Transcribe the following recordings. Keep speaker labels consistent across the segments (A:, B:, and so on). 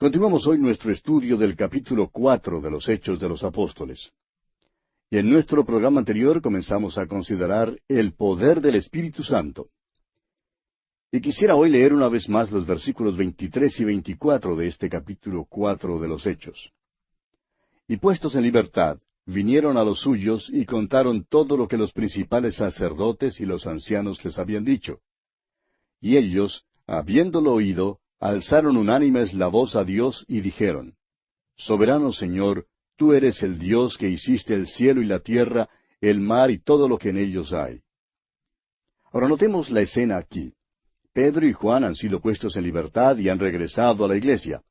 A: Continuamos hoy nuestro estudio del capítulo 4 de los Hechos de los Apóstoles. Y en nuestro programa anterior comenzamos a considerar el poder del Espíritu Santo. Y quisiera hoy leer una vez más los versículos 23 y 24 de este capítulo 4 de los Hechos. Y puestos en libertad, vinieron a los suyos y contaron todo lo que los principales sacerdotes y los ancianos les habían dicho. Y ellos, habiéndolo oído, alzaron unánimes la voz a Dios y dijeron: Soberano Señor, tú eres el Dios que hiciste el cielo y la tierra, el mar y todo lo que en ellos hay. Ahora notemos la escena aquí. Pedro y Juan han sido puestos en libertad y han regresado a la iglesia.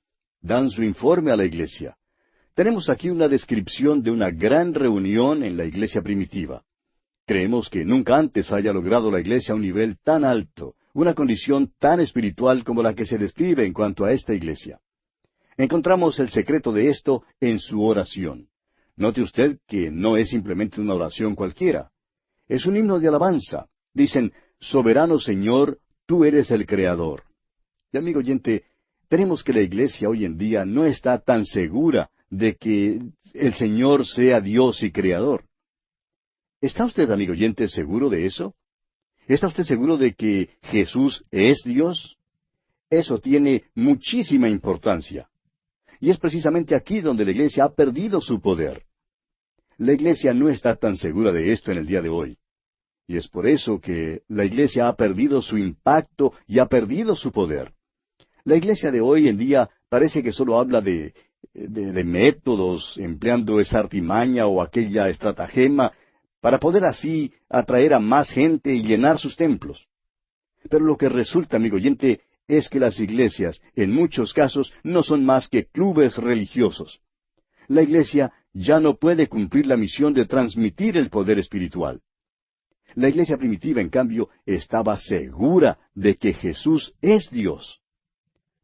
A: Dan su informe a la iglesia. Tenemos aquí una descripción de una gran reunión en la iglesia primitiva. Creemos que nunca antes haya logrado la iglesia un nivel tan alto, una condición tan espiritual como la que se describe en cuanto a esta iglesia. Encontramos el secreto de esto en su oración. Note usted que no es simplemente una oración cualquiera. Es un himno de alabanza. Dicen: Soberano Señor, tú eres el Creador. Y amigo oyente, tenemos que la iglesia hoy en día no está tan segura de que el Señor sea Dios y Creador. ¿Está usted, amigo oyente, seguro de eso? ¿Está usted seguro de que Jesús es Dios? Eso tiene muchísima importancia. Y es precisamente aquí donde la iglesia ha perdido su poder. La iglesia no está tan segura de esto en el día de hoy. Y es por eso que la iglesia ha perdido su impacto y ha perdido su poder. La iglesia de hoy en día parece que solo habla de métodos, empleando esa artimaña o aquella estratagema, para poder así atraer a más gente y llenar sus templos. Pero lo que resulta, amigo oyente, es que las iglesias, en muchos casos, no son más que clubes religiosos. La iglesia ya no puede cumplir la misión de transmitir el poder espiritual. La iglesia primitiva, en cambio, estaba segura de que Jesús es Dios.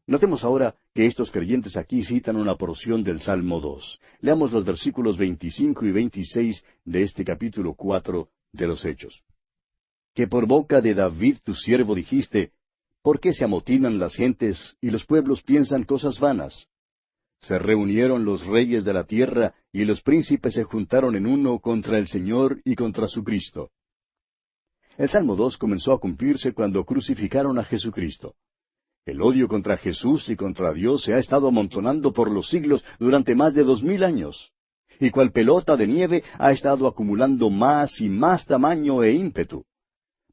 A: Notemos ahora que estos creyentes aquí citan una porción del Salmo 2. Leamos los versículos 25 y 26 de este capítulo 4 de los Hechos. Que por boca de David tu siervo dijiste: ¿Por qué se amotinan las gentes y los pueblos piensan cosas vanas? Se reunieron los reyes de la tierra y los príncipes se juntaron en uno contra el Señor y contra su Cristo. El Salmo 2 comenzó a cumplirse cuando crucificaron a Jesucristo. El odio contra Jesús y contra Dios se ha estado amontonando por los siglos durante más de 2000 años. Y cual pelota de nieve ha estado acumulando más y más tamaño e ímpetu.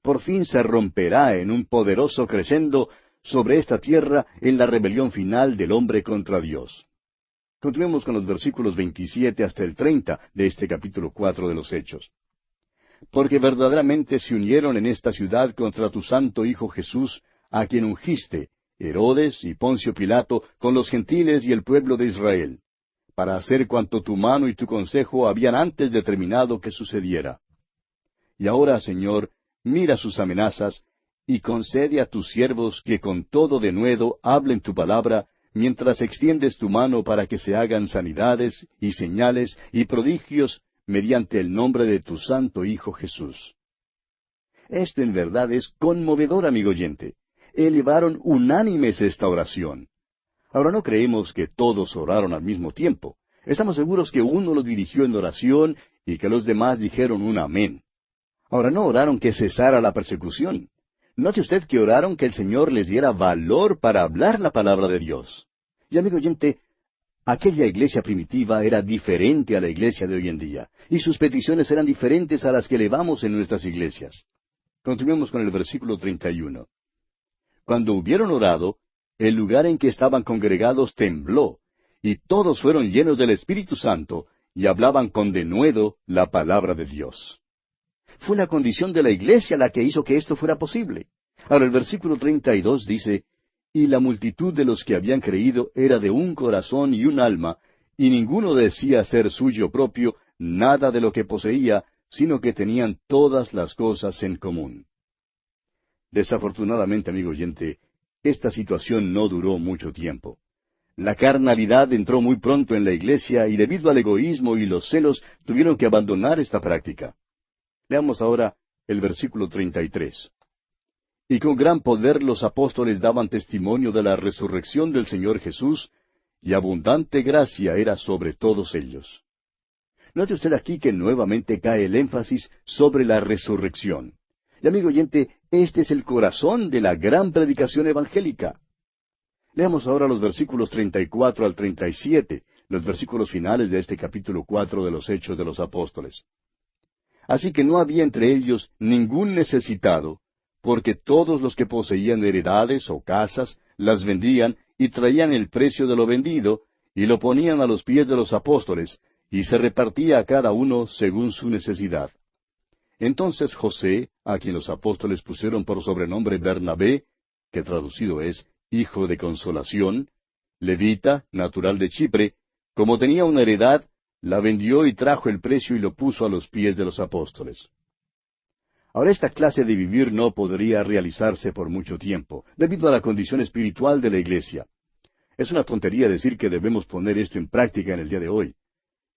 A: Por fin se romperá en un poderoso crescendo sobre esta tierra en la rebelión final del hombre contra Dios. Continuemos con los versículos 27 hasta el 30 de este capítulo 4 de los Hechos. Porque verdaderamente se unieron en esta ciudad contra tu santo Hijo Jesús, a quien ungiste, Herodes y Poncio Pilato, con los gentiles y el pueblo de Israel, para hacer cuanto tu mano y tu consejo habían antes determinado que sucediera. Y ahora, Señor, mira sus amenazas, y concede a tus siervos que con todo denuedo hablen tu palabra, mientras extiendes tu mano para que se hagan sanidades y señales y prodigios mediante el nombre de tu santo Hijo Jesús. Esto en verdad es conmovedor, amigo oyente. Elevaron unánimes esta oración. Ahora no creemos que todos oraron al mismo tiempo. Estamos seguros que uno lo dirigió en oración y que los demás dijeron un amén. Ahora no oraron que cesara la persecución. Note usted que oraron que el Señor les diera valor para hablar la palabra de Dios. Y amigo oyente, aquella iglesia primitiva era diferente a la iglesia de hoy en día, y sus peticiones eran diferentes a las que elevamos en nuestras iglesias. Continuemos con el versículo 31. Cuando hubieron orado, el lugar en que estaban congregados tembló, y todos fueron llenos del Espíritu Santo, y hablaban con denuedo la palabra de Dios. Fue una condición de la iglesia la que hizo que esto fuera posible. Ahora el versículo 32 dice: Y la multitud de los que habían creído era de un corazón y un alma, y ninguno decía ser suyo propio nada de lo que poseía, sino que tenían todas las cosas en común. Desafortunadamente, amigo oyente, esta situación no duró mucho tiempo. La carnalidad entró muy pronto en la iglesia y debido al egoísmo y los celos tuvieron que abandonar esta práctica. Leamos ahora el versículo 33. Y con gran poder los apóstoles daban testimonio de la resurrección del Señor Jesús, y abundante gracia era sobre todos ellos. Note usted aquí que nuevamente cae el énfasis sobre la resurrección. Y amigo oyente, este es el corazón de la gran predicación evangélica. Leamos ahora los versículos 34 al 37, los versículos finales de este capítulo 4 de los Hechos de los Apóstoles. Así que no había entre ellos ningún necesitado, porque todos los que poseían heredades o casas las vendían y traían el precio de lo vendido y lo ponían a los pies de los apóstoles, y se repartía a cada uno según su necesidad. Entonces José, a quien los apóstoles pusieron por sobrenombre Bernabé, que traducido es Hijo de Consolación, levita, natural de Chipre, como tenía una heredad, la vendió y trajo el precio y lo puso a los pies de los apóstoles. Ahora esta clase de vivir no podría realizarse por mucho tiempo, debido a la condición espiritual de la iglesia. Es una tontería decir que debemos poner esto en práctica en el día de hoy.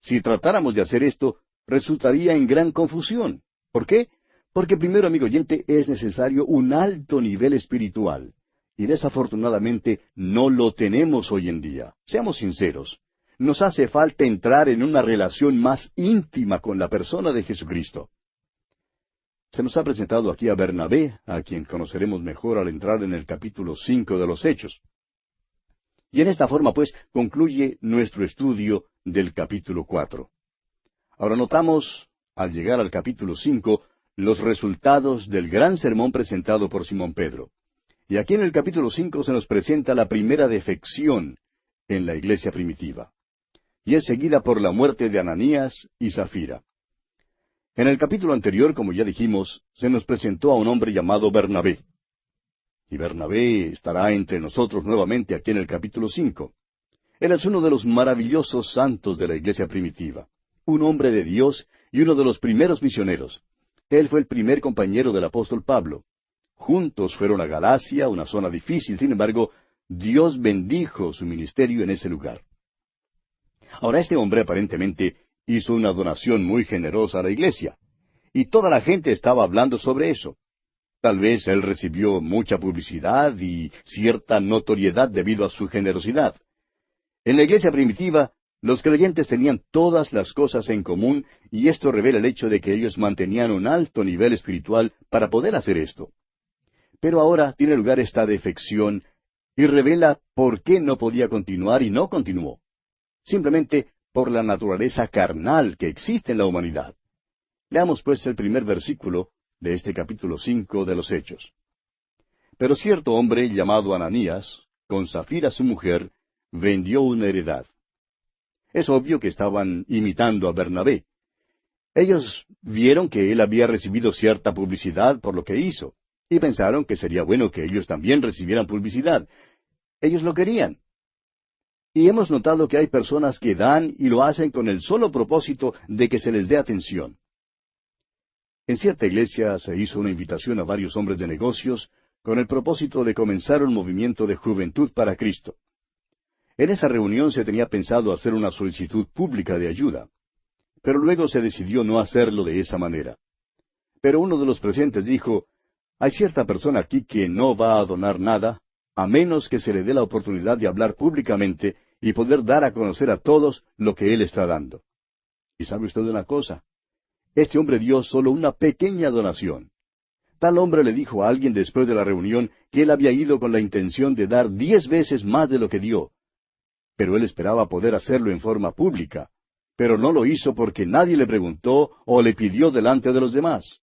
A: Si tratáramos de hacer esto, resultaría en gran confusión. ¿Por qué? Porque primero, amigo oyente, es necesario un alto nivel espiritual. Y desafortunadamente no lo tenemos hoy en día. Seamos sinceros. Nos hace falta entrar en una relación más íntima con la persona de Jesucristo. Se nos ha presentado aquí a Bernabé, a quien conoceremos mejor al entrar en el capítulo 5 de los Hechos. Y en esta forma, pues, concluye nuestro estudio del capítulo 4. Ahora notamos, al llegar al capítulo 5, los resultados del gran sermón presentado por Simón Pedro. Y aquí en el capítulo 5 se nos presenta la primera defección en la iglesia primitiva. Y es seguida por la muerte de Ananías y Zafira. En el capítulo anterior, como ya dijimos, se nos presentó a un hombre llamado Bernabé. Y Bernabé estará entre nosotros nuevamente aquí en el capítulo 5. Él es uno de los maravillosos santos de la iglesia primitiva, un hombre de Dios y uno de los primeros misioneros. Él fue el primer compañero del apóstol Pablo. Juntos fueron a Galacia, una zona difícil, sin embargo, Dios bendijo su ministerio en ese lugar. Ahora este hombre aparentemente hizo una donación muy generosa a la iglesia, y toda la gente estaba hablando sobre eso. Tal vez él recibió mucha publicidad y cierta notoriedad debido a su generosidad. En la iglesia primitiva, los creyentes tenían todas las cosas en común, y esto revela el hecho de que ellos mantenían un alto nivel espiritual para poder hacer esto. Pero ahora tiene lugar esta defección, y revela por qué no podía continuar y no continuó. Simplemente por la naturaleza carnal que existe en la humanidad. Leamos pues el primer versículo de este capítulo 5 de los Hechos. Pero cierto hombre llamado Ananías, con Zafira su mujer, vendió una heredad. Es obvio que estaban imitando a Bernabé. Ellos vieron que él había recibido cierta publicidad por lo que hizo, y pensaron que sería bueno que ellos también recibieran publicidad. Ellos lo querían. Y hemos notado que hay personas que dan y lo hacen con el solo propósito de que se les dé atención. En cierta iglesia se hizo una invitación a varios hombres de negocios con el propósito de comenzar un movimiento de juventud para Cristo. En esa reunión se tenía pensado hacer una solicitud pública de ayuda, pero luego se decidió no hacerlo de esa manera. Pero uno de los presentes dijo, hay cierta persona aquí que no va a donar nada, a menos que se le dé la oportunidad de hablar públicamente y poder dar a conocer a todos lo que él está dando. ¿Y sabe usted una cosa? Este hombre dio solo una pequeña donación. Tal hombre le dijo a alguien después de la reunión que él había ido con la intención de dar 10 veces más de lo que dio. Pero él esperaba poder hacerlo en forma pública, pero no lo hizo porque nadie le preguntó o le pidió delante de los demás.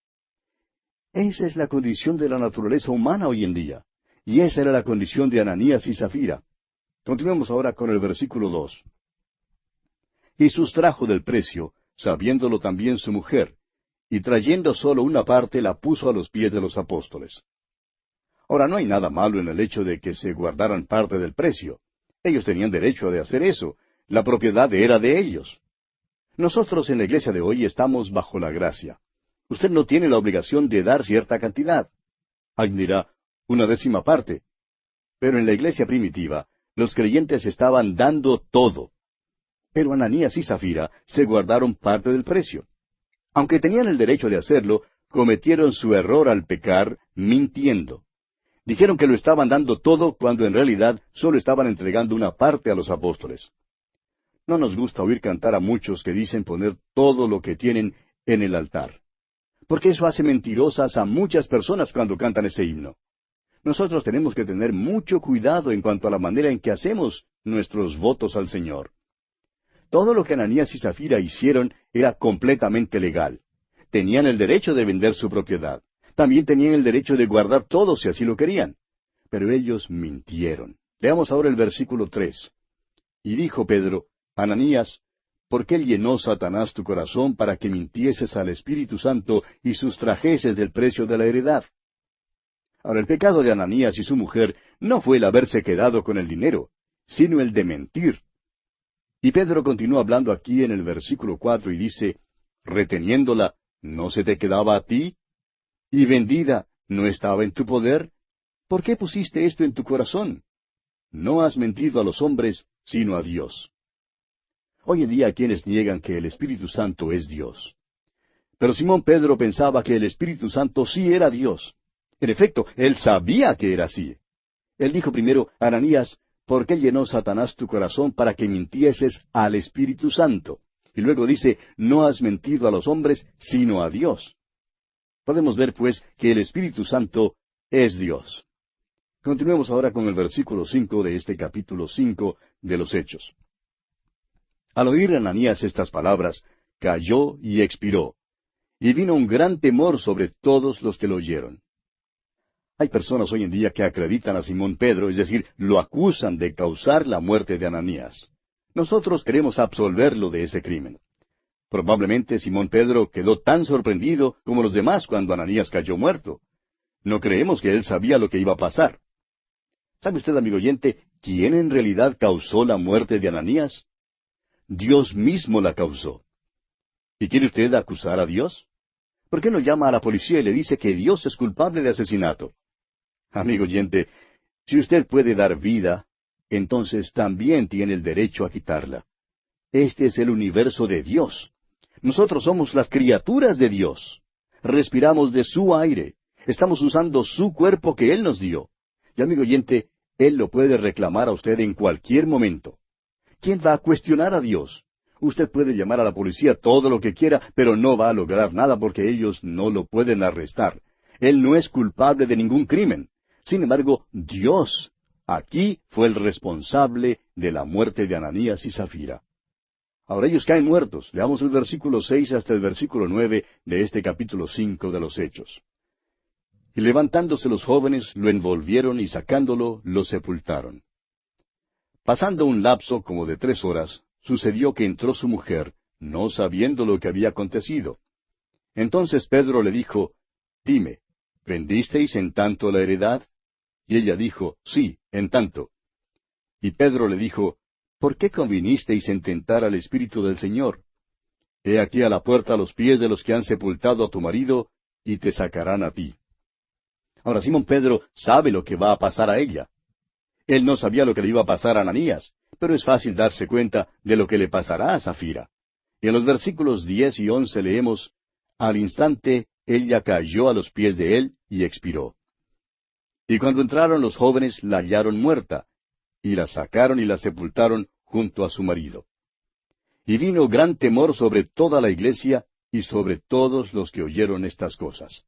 A: Esa es la condición de la naturaleza humana hoy en día. Y esa era la condición de Ananías y Zafira. Continuemos ahora con el versículo 2. Y sustrajo del precio, sabiéndolo también su mujer, y trayendo solo una parte la puso a los pies de los apóstoles. Ahora no hay nada malo en el hecho de que se guardaran parte del precio. Ellos tenían derecho de hacer eso. La propiedad era de ellos. Nosotros en la iglesia de hoy estamos bajo la gracia. Usted no tiene la obligación de dar cierta cantidad. Alguien dirá, 1/10 parte. Pero en la iglesia primitiva, los creyentes estaban dando todo. Pero Ananías y Zafira se guardaron parte del precio. Aunque tenían el derecho de hacerlo, cometieron su error al pecar mintiendo. Dijeron que lo estaban dando todo cuando en realidad solo estaban entregando una parte a los apóstoles. No nos gusta oír cantar a muchos que dicen poner todo lo que tienen en el altar, porque eso hace mentirosas a muchas personas cuando cantan ese himno. Nosotros tenemos que tener mucho cuidado en cuanto a la manera en que hacemos nuestros votos al Señor. Todo lo que Ananías y Zafira hicieron era completamente legal. Tenían el derecho de vender su propiedad. También tenían el derecho de guardar todo si así lo querían. Pero ellos mintieron. Leamos ahora el versículo 3. Y dijo Pedro: Ananías, ¿por qué llenó Satanás tu corazón para que mintieses al Espíritu Santo y sustrajeses del precio de la heredad? Ahora, el pecado de Ananías y su mujer no fue el haberse quedado con el dinero, sino el de mentir. Y Pedro continúa hablando aquí en el versículo 4 y dice: reteniéndola, ¿no se te quedaba a ti? ¿Y vendida, no estaba en tu poder? ¿Por qué pusiste esto en tu corazón? No has mentido a los hombres, sino a Dios. Hoy en día hay quienes niegan que el Espíritu Santo es Dios. Pero Simón Pedro pensaba que el Espíritu Santo sí era Dios. En efecto, él sabía que era así. Él dijo primero: Ananías, ¿por qué llenó Satanás tu corazón para que mintieses al Espíritu Santo? Y luego dice: no has mentido a los hombres, sino a Dios. Podemos ver, pues, que el Espíritu Santo es Dios. Continuemos ahora con el versículo 5 de este capítulo 5 de los Hechos. Al oír Ananías estas palabras, cayó y expiró, y vino un gran temor sobre todos los que lo oyeron. Hay personas hoy en día que acreditan a Simón Pedro, es decir, lo acusan de causar la muerte de Ananías. Nosotros queremos absolverlo de ese crimen. Probablemente Simón Pedro quedó tan sorprendido como los demás cuando Ananías cayó muerto. No creemos que él sabía lo que iba a pasar. ¿Sabe usted, amigo oyente, quién en realidad causó la muerte de Ananías? Dios mismo la causó. ¿Y quiere usted acusar a Dios? ¿Por qué no llama a la policía y le dice que Dios es culpable de asesinato? Amigo oyente, si usted puede dar vida, entonces también tiene el derecho a quitarla. Este es el universo de Dios. Nosotros somos las criaturas de Dios. Respiramos de su aire. Estamos usando su cuerpo que Él nos dio. Y amigo oyente, Él lo puede reclamar a usted en cualquier momento. ¿Quién va a cuestionar a Dios? Usted puede llamar a la policía todo lo que quiera, pero no va a lograr nada porque ellos no lo pueden arrestar. Él no es culpable de ningún crimen. Sin embargo, Dios aquí fue el responsable de la muerte de Ananías y Zafira. Ahora ellos caen muertos. Leamos el versículo 6 hasta el versículo 9 de este capítulo 5 de los Hechos. Y levantándose los jóvenes, lo envolvieron y sacándolo, lo sepultaron. Pasando un lapso como de 3 horas, sucedió que entró su mujer, no sabiendo lo que había acontecido. Entonces Pedro le dijo: dime, ¿vendisteis en tanto la heredad? Y ella dijo: sí, en tanto. Y Pedro le dijo: ¿por qué convinisteis en tentar al Espíritu del Señor? He aquí a la puerta los pies de los que han sepultado a tu marido, y te sacarán a ti. Ahora Simón Pedro sabe lo que va a pasar a ella. Él no sabía lo que le iba a pasar a Ananías, pero es fácil darse cuenta de lo que le pasará a Zafira. Y en los versículos 10 y 11 leemos: al instante ella cayó a los pies de él y expiró. Y cuando entraron los jóvenes la hallaron muerta, y la sacaron y la sepultaron junto a su marido. Y vino gran temor sobre toda la iglesia y sobre todos los que oyeron estas cosas.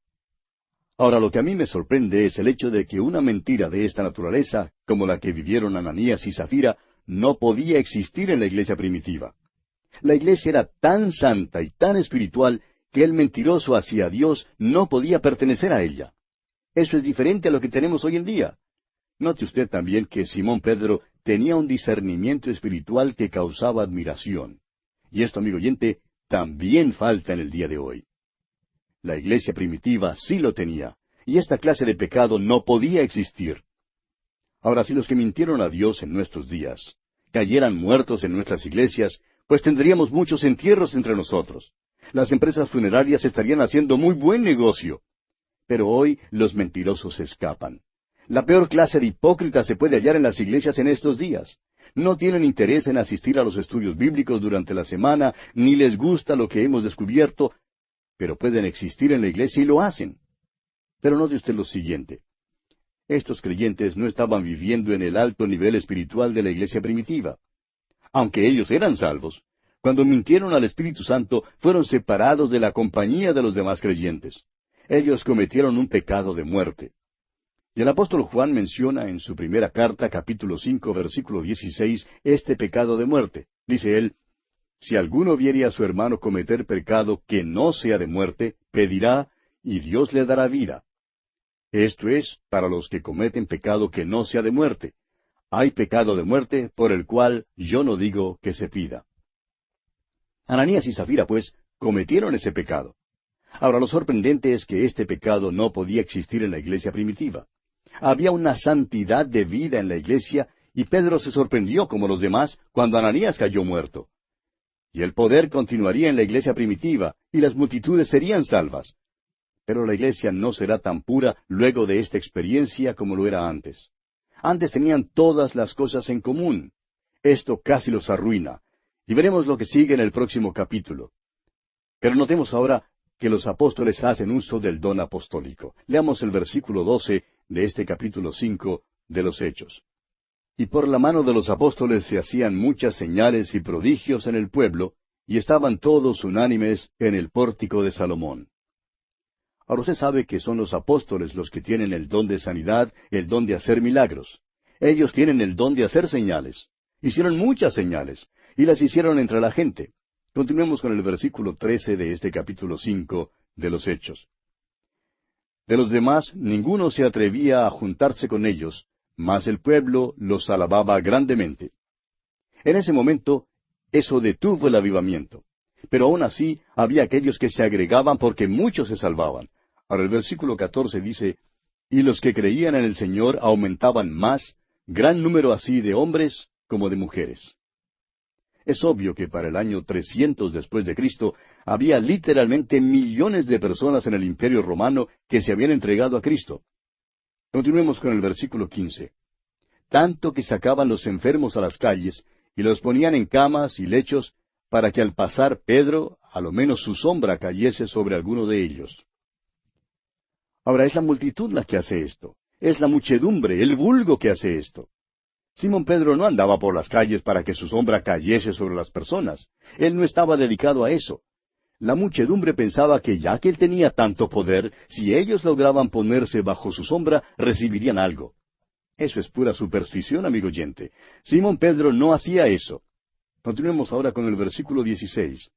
A: Ahora, lo que a mí me sorprende es el hecho de que una mentira de esta naturaleza, como la que vivieron Ananías y Zafira, no podía existir en la iglesia primitiva. La iglesia era tan santa y tan espiritual que el mentiroso hacia Dios no podía pertenecer a ella. Eso es diferente a lo que tenemos hoy en día. Note usted también que Simón Pedro tenía un discernimiento espiritual que causaba admiración. Y esto, amigo oyente, también falta en el día de hoy. La iglesia primitiva sí lo tenía, y esta clase de pecado no podía existir. Ahora, si los que mintieron a Dios en nuestros días cayeran muertos en nuestras iglesias, pues tendríamos muchos entierros entre nosotros. Las empresas funerarias estarían haciendo muy buen negocio. Pero hoy los mentirosos escapan. La peor clase de hipócritas se puede hallar en las iglesias en estos días. No tienen interés en asistir a los estudios bíblicos durante la semana, ni les gusta lo que hemos descubierto, pero pueden existir en la iglesia y lo hacen. Pero note usted lo siguiente. Estos creyentes no estaban viviendo en el alto nivel espiritual de la iglesia primitiva. Aunque ellos eran salvos, cuando mintieron al Espíritu Santo, fueron separados de la compañía de los demás creyentes. Ellos cometieron un pecado de muerte. Y el apóstol Juan menciona en su primera carta, capítulo 5, versículo 16, este pecado de muerte. Dice él, si alguno viere a su hermano cometer pecado que no sea de muerte, pedirá, y Dios le dará vida. Esto es, para los que cometen pecado que no sea de muerte. Hay pecado de muerte por el cual yo no digo que se pida. Ananías y Zafira, pues, cometieron ese pecado. Ahora, lo sorprendente es que este pecado no podía existir en la iglesia primitiva. Había una santidad de vida en la iglesia, y Pedro se sorprendió como los demás cuando Ananías cayó muerto. Y el poder continuaría en la iglesia primitiva, y las multitudes serían salvas. Pero la iglesia no será tan pura luego de esta experiencia como lo era antes. Antes tenían todas las cosas en común. Esto casi los arruina. Y veremos lo que sigue en el próximo capítulo. Pero notemos ahora que los apóstoles hacen uso del don apostólico. Leamos el versículo 12 de este capítulo 5 de los Hechos. Y por la mano de los apóstoles se hacían muchas señales y prodigios en el pueblo, y estaban todos unánimes en el pórtico de Salomón. Ahora usted sabe que son los apóstoles los que tienen el don de sanidad, el don de hacer milagros. Ellos tienen el don de hacer señales. Hicieron muchas señales, y las hicieron entre la gente. Continuemos con el versículo 13 de este capítulo 5 de los Hechos. De los demás, ninguno se atrevía a juntarse con ellos, mas el pueblo los alababa grandemente. En ese momento, eso detuvo el avivamiento. Pero aún así, había aquellos que se agregaban porque muchos se salvaban. Ahora el versículo 14 dice, y los que creían en el Señor aumentaban más, gran número así de hombres como de mujeres. Es obvio que para el año 300 después de Cristo había literalmente millones de personas en el Imperio Romano que se habían entregado a Cristo. Continuemos con el versículo 15. Tanto que sacaban los enfermos a las calles y los ponían en camas y lechos para que al pasar Pedro, a lo menos su sombra cayese sobre alguno de ellos. Ahora es la multitud la que hace esto. Es la muchedumbre, el vulgo que hace esto. Simón Pedro no andaba por las calles para que su sombra cayese sobre las personas. Él no estaba dedicado a eso. La muchedumbre pensaba que ya que él tenía tanto poder, si ellos lograban ponerse bajo su sombra, recibirían algo. Eso es pura superstición, amigo oyente. Simón Pedro no hacía eso. Continuemos ahora con el versículo 16.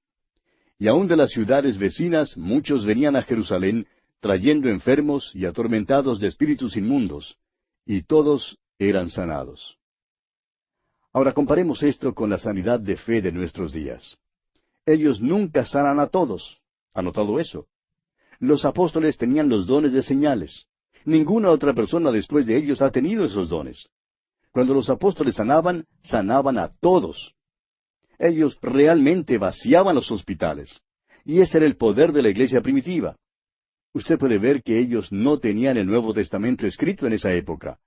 A: Y aun de las ciudades vecinas muchos venían a Jerusalén, trayendo enfermos y atormentados de espíritus inmundos, y todos eran sanados. Ahora comparemos esto con la sanidad de fe de nuestros días. Ellos nunca sanan a todos. ¿Ha notado eso? Los apóstoles tenían los dones de señales. Ninguna otra persona después de ellos ha tenido esos dones. Cuando los apóstoles sanaban, sanaban a todos. Ellos realmente vaciaban los hospitales. Y ese era el poder de la iglesia primitiva. Usted puede ver que ellos no tenían el Nuevo Testamento escrito en esa época.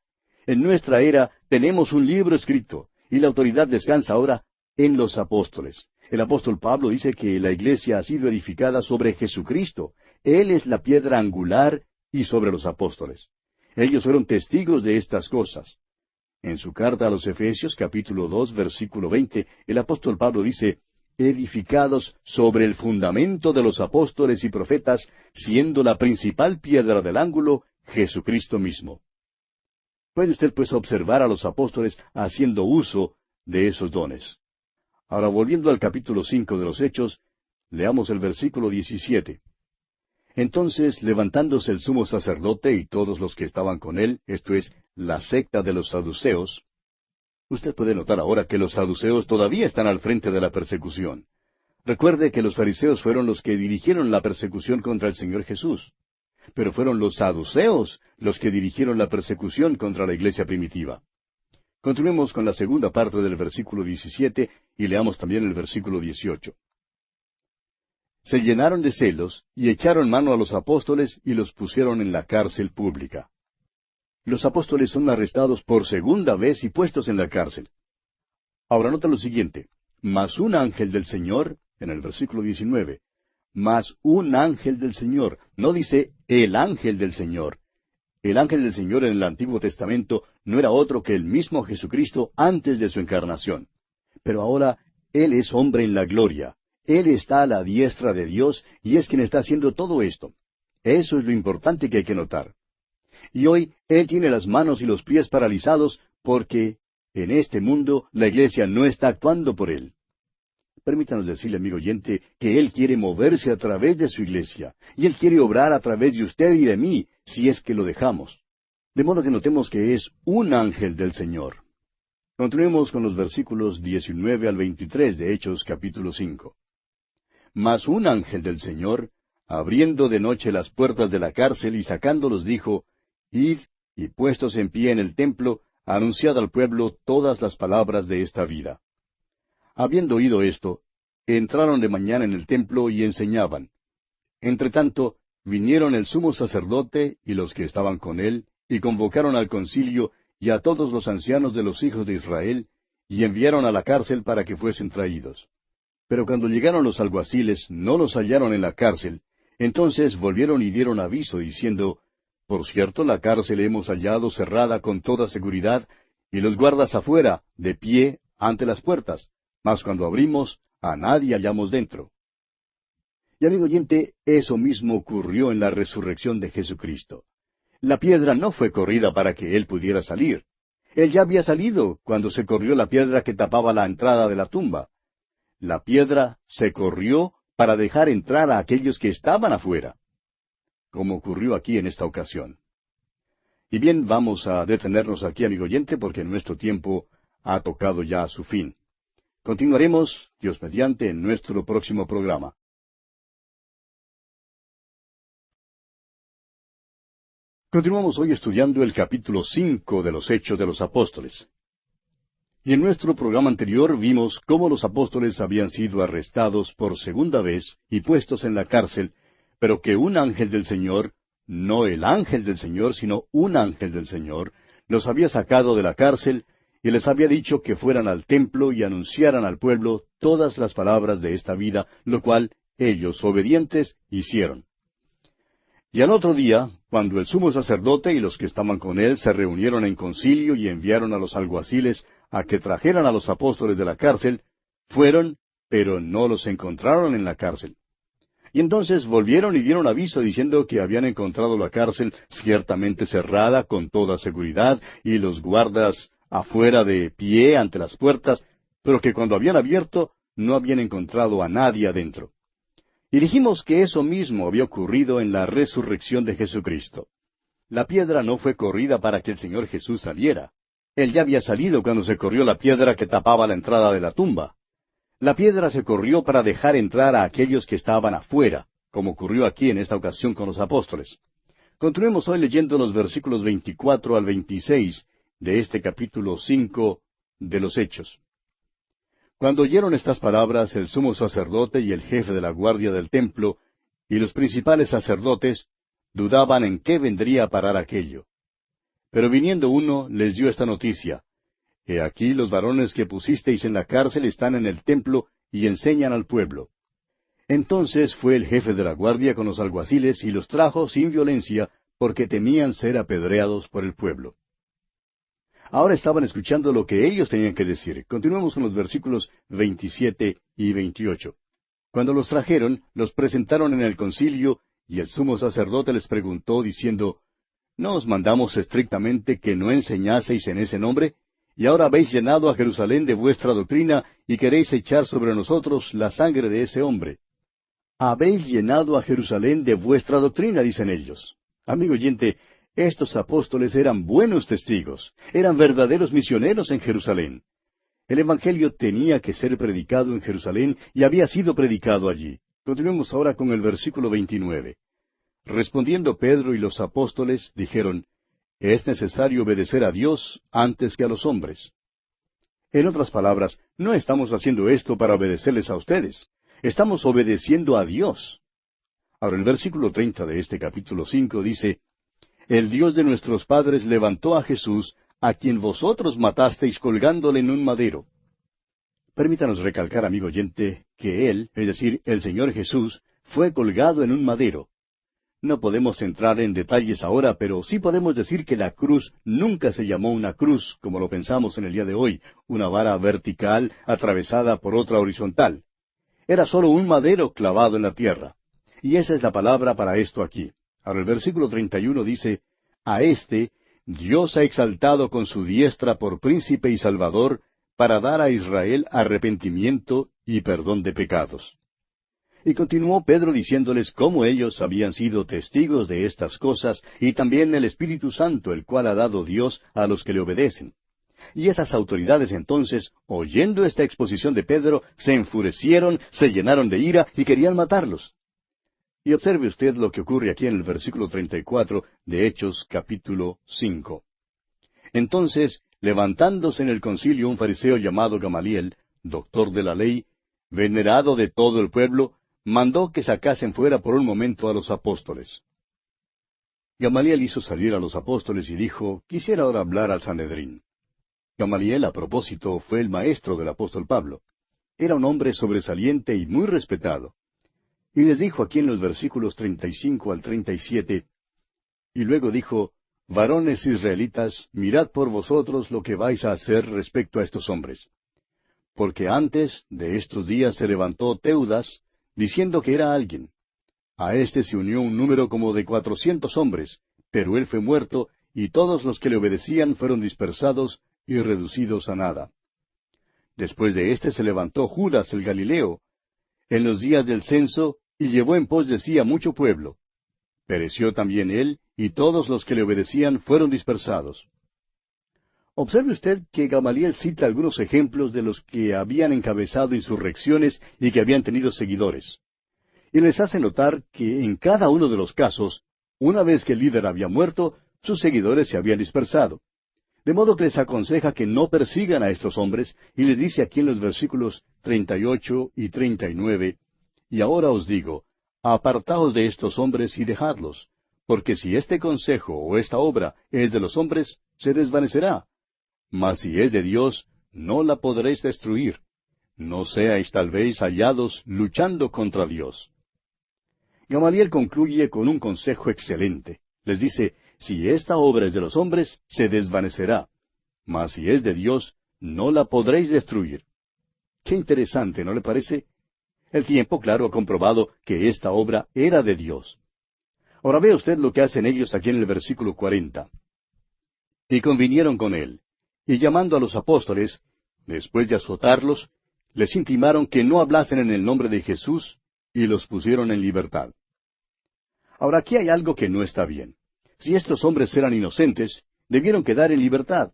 A: En nuestra era tenemos un libro escrito, y la autoridad descansa ahora en los apóstoles. El apóstol Pablo dice que la iglesia ha sido edificada sobre Jesucristo. Él es la piedra angular y sobre los apóstoles. Ellos fueron testigos de estas cosas. En su carta a los Efesios, capítulo 2, versículo 20, el apóstol Pablo dice, edificados sobre el fundamento de los apóstoles y profetas, siendo la principal piedra del ángulo, Jesucristo mismo. Puede usted pues observar a los apóstoles haciendo uso de esos dones. Ahora volviendo al capítulo 5 de los Hechos, leamos el versículo 17. Entonces, levantándose el sumo sacerdote y todos los que estaban con él, esto es, la secta de los saduceos, usted puede notar ahora que los saduceos todavía están al frente de la persecución. Recuerde que los fariseos fueron los que dirigieron la persecución contra el Señor Jesús. Pero fueron los saduceos los que dirigieron la persecución contra la iglesia primitiva. Continuemos con la segunda parte del versículo 17 y leamos también el versículo 18. Se llenaron de celos y echaron mano a los apóstoles y los pusieron en la cárcel pública. Los apóstoles son arrestados por segunda vez y puestos en la cárcel. Ahora nota lo siguiente. Mas un ángel del Señor, en el versículo 19, mas un ángel del Señor, no dice el ángel del Señor. El ángel del Señor en el Antiguo Testamento no era otro que el mismo Jesucristo antes de su encarnación. Pero ahora Él es hombre en la gloria. Él está a la diestra de Dios y es quien está haciendo todo esto. Eso es lo importante que hay que notar. Y hoy Él tiene las manos y los pies paralizados porque en este mundo la iglesia no está actuando por Él. Permítanos decirle, amigo oyente, que Él quiere moverse a través de su iglesia, y Él quiere obrar a través de usted y de mí, si es que lo dejamos. De modo que notemos que es un ángel del Señor. Continuemos con los versículos 19 al 23 de Hechos capítulo 5. Mas un ángel del Señor, abriendo de noche las puertas de la cárcel y sacándolos, dijo, Id, y puestos en pie en el templo, anunciad al pueblo todas las palabras de esta vida. Habiendo oído esto, entraron de mañana en el templo y enseñaban. Entretanto, vinieron el sumo sacerdote y los que estaban con él, y convocaron al concilio y a todos los ancianos de los hijos de Israel, y enviaron a la cárcel para que fuesen traídos. Pero cuando llegaron los alguaciles, no los hallaron en la cárcel. Entonces volvieron y dieron aviso, diciendo, Por cierto, la cárcel hemos hallado cerrada con toda seguridad, y los guardas afuera, de pie, ante las puertas. Mas cuando abrimos, a nadie hallamos dentro. Y amigo oyente, eso mismo ocurrió en la resurrección de Jesucristo. La piedra no fue corrida para que Él pudiera salir. Él ya había salido cuando se corrió la piedra que tapaba la entrada de la tumba. La piedra se corrió para dejar entrar a aquellos que estaban afuera, como ocurrió aquí en esta ocasión. Y bien, vamos a detenernos aquí, amigo oyente, porque nuestro tiempo ha tocado ya a su fin. Continuaremos, Dios mediante, en nuestro próximo programa. Continuamos hoy estudiando el capítulo 5 de los Hechos de los Apóstoles. Y en nuestro programa anterior vimos cómo los apóstoles habían sido arrestados por segunda vez y puestos en la cárcel, pero que un ángel del Señor, no el ángel del Señor, sino un ángel del Señor, los había sacado de la cárcel y les había dicho que fueran al templo y anunciaran al pueblo todas las palabras de esta vida, lo cual ellos, obedientes, hicieron. Y al otro día, cuando el sumo sacerdote y los que estaban con él se reunieron en concilio y enviaron a los alguaciles a que trajeran a los apóstoles de la cárcel, fueron, pero no los encontraron en la cárcel. Y entonces volvieron y dieron aviso diciendo que habían encontrado la cárcel ciertamente cerrada con toda seguridad y los guardas afuera de pie ante las puertas, pero que cuando habían abierto no habían encontrado a nadie adentro. Y dijimos que eso mismo había ocurrido en la resurrección de Jesucristo. La piedra no fue corrida para que el Señor Jesús saliera. Él ya había salido cuando se corrió la piedra que tapaba la entrada de la tumba. La piedra se corrió para dejar entrar a aquellos que estaban afuera, como ocurrió aquí en esta ocasión con los apóstoles. Continuemos hoy leyendo los versículos 24 al 26 de este capítulo 5 de los Hechos. Cuando oyeron estas palabras, el sumo sacerdote y el jefe de la guardia del templo y los principales sacerdotes dudaban en qué vendría a parar aquello. Pero viniendo uno, les dio esta noticia: He aquí los varones que pusisteis en la cárcel están en el templo y enseñan al pueblo. Entonces fue el jefe de la guardia con los alguaciles y los trajo sin violencia, porque temían ser apedreados por el pueblo. Ahora estaban escuchando lo que ellos tenían que decir. Continuemos con los versículos 27 y 28. Cuando los trajeron, los presentaron en el concilio, y el sumo sacerdote les preguntó, diciendo, ¿No os mandamos estrictamente que no enseñaseis en ese nombre? Y ahora habéis llenado a Jerusalén de vuestra doctrina, y queréis echar sobre nosotros la sangre de ese hombre. Habéis llenado a Jerusalén de vuestra doctrina, dicen ellos. Amigo oyente, estos apóstoles eran buenos testigos, eran verdaderos misioneros en Jerusalén. El Evangelio tenía que ser predicado en Jerusalén y había sido predicado allí. Continuemos ahora con el versículo 29. Respondiendo Pedro y los apóstoles, dijeron, Es necesario obedecer a Dios antes que a los hombres. En otras palabras, no estamos haciendo esto para obedecerles a ustedes. Estamos obedeciendo a Dios. Ahora el versículo 30 de este capítulo 5 dice, El Dios de nuestros padres levantó a Jesús, a quien vosotros matasteis colgándole en un madero. Permítanos recalcar, amigo oyente, que Él, es decir, el Señor Jesús, fue colgado en un madero. No podemos entrar en detalles ahora, pero sí podemos decir que la cruz nunca se llamó una cruz, como lo pensamos en el día de hoy, una vara vertical atravesada por otra horizontal. Era solo un madero clavado en la tierra. Y esa es la palabra para esto aquí. Ahora el versículo 31 dice, a éste Dios ha exaltado con su diestra por príncipe y salvador, para dar a Israel arrepentimiento y perdón de pecados. Y continuó Pedro diciéndoles cómo ellos habían sido testigos de estas cosas, y también el Espíritu Santo, el cual ha dado Dios a los que le obedecen. Y esas autoridades entonces, oyendo esta exposición de Pedro, se enfurecieron, se llenaron de ira y querían matarlos. Y observe usted lo que ocurre aquí en el versículo 34 de Hechos capítulo 5. Entonces, levantándose en el concilio un fariseo llamado Gamaliel, doctor de la ley, venerado de todo el pueblo, mandó que sacasen fuera por un momento a los apóstoles. Gamaliel hizo salir a los apóstoles y dijo, quisiera ahora hablar al Sanedrín. Gamaliel, a propósito, fue el maestro del apóstol Pablo. Era un hombre sobresaliente y muy respetado. Y les dijo aquí en los versículos 35 al 37, y luego dijo, varones israelitas, mirad por vosotros lo que vais a hacer respecto a estos hombres. Porque antes de estos días se levantó Teudas, diciendo que era alguien. A éste se unió un número como de 400 hombres, pero él fue muerto, y todos los que le obedecían fueron dispersados y reducidos a nada. Después de éste se levantó Judas el Galileo, en los días del censo, y llevó en pos de sí a mucho pueblo. Pereció también él, y todos los que le obedecían fueron dispersados. Observe usted que Gamaliel cita algunos ejemplos de los que habían encabezado insurrecciones y que habían tenido seguidores. Y les hace notar que en cada uno de los casos, una vez que el líder había muerto, sus seguidores se habían dispersado. De modo que les aconseja que no persigan a estos hombres, y les dice aquí en los versículos 38 y 39, y ahora os digo, apartaos de estos hombres y dejadlos, porque si este consejo o esta obra es de los hombres, se desvanecerá. Mas si es de Dios, no la podréis destruir. No seáis tal vez hallados luchando contra Dios. Gamaliel concluye con un consejo excelente. Les dice, si esta obra es de los hombres, se desvanecerá. Mas si es de Dios, no la podréis destruir. Qué interesante, ¿no le parece? El tiempo, claro, ha comprobado que esta obra era de Dios. Ahora vea usted lo que hacen ellos aquí en el versículo 40. Y convinieron con él. Y llamando a los apóstoles, después de azotarlos, les intimaron que no hablasen en el nombre de Jesús, y los pusieron en libertad. Ahora aquí hay algo que no está bien. Si estos hombres eran inocentes, debieron quedar en libertad.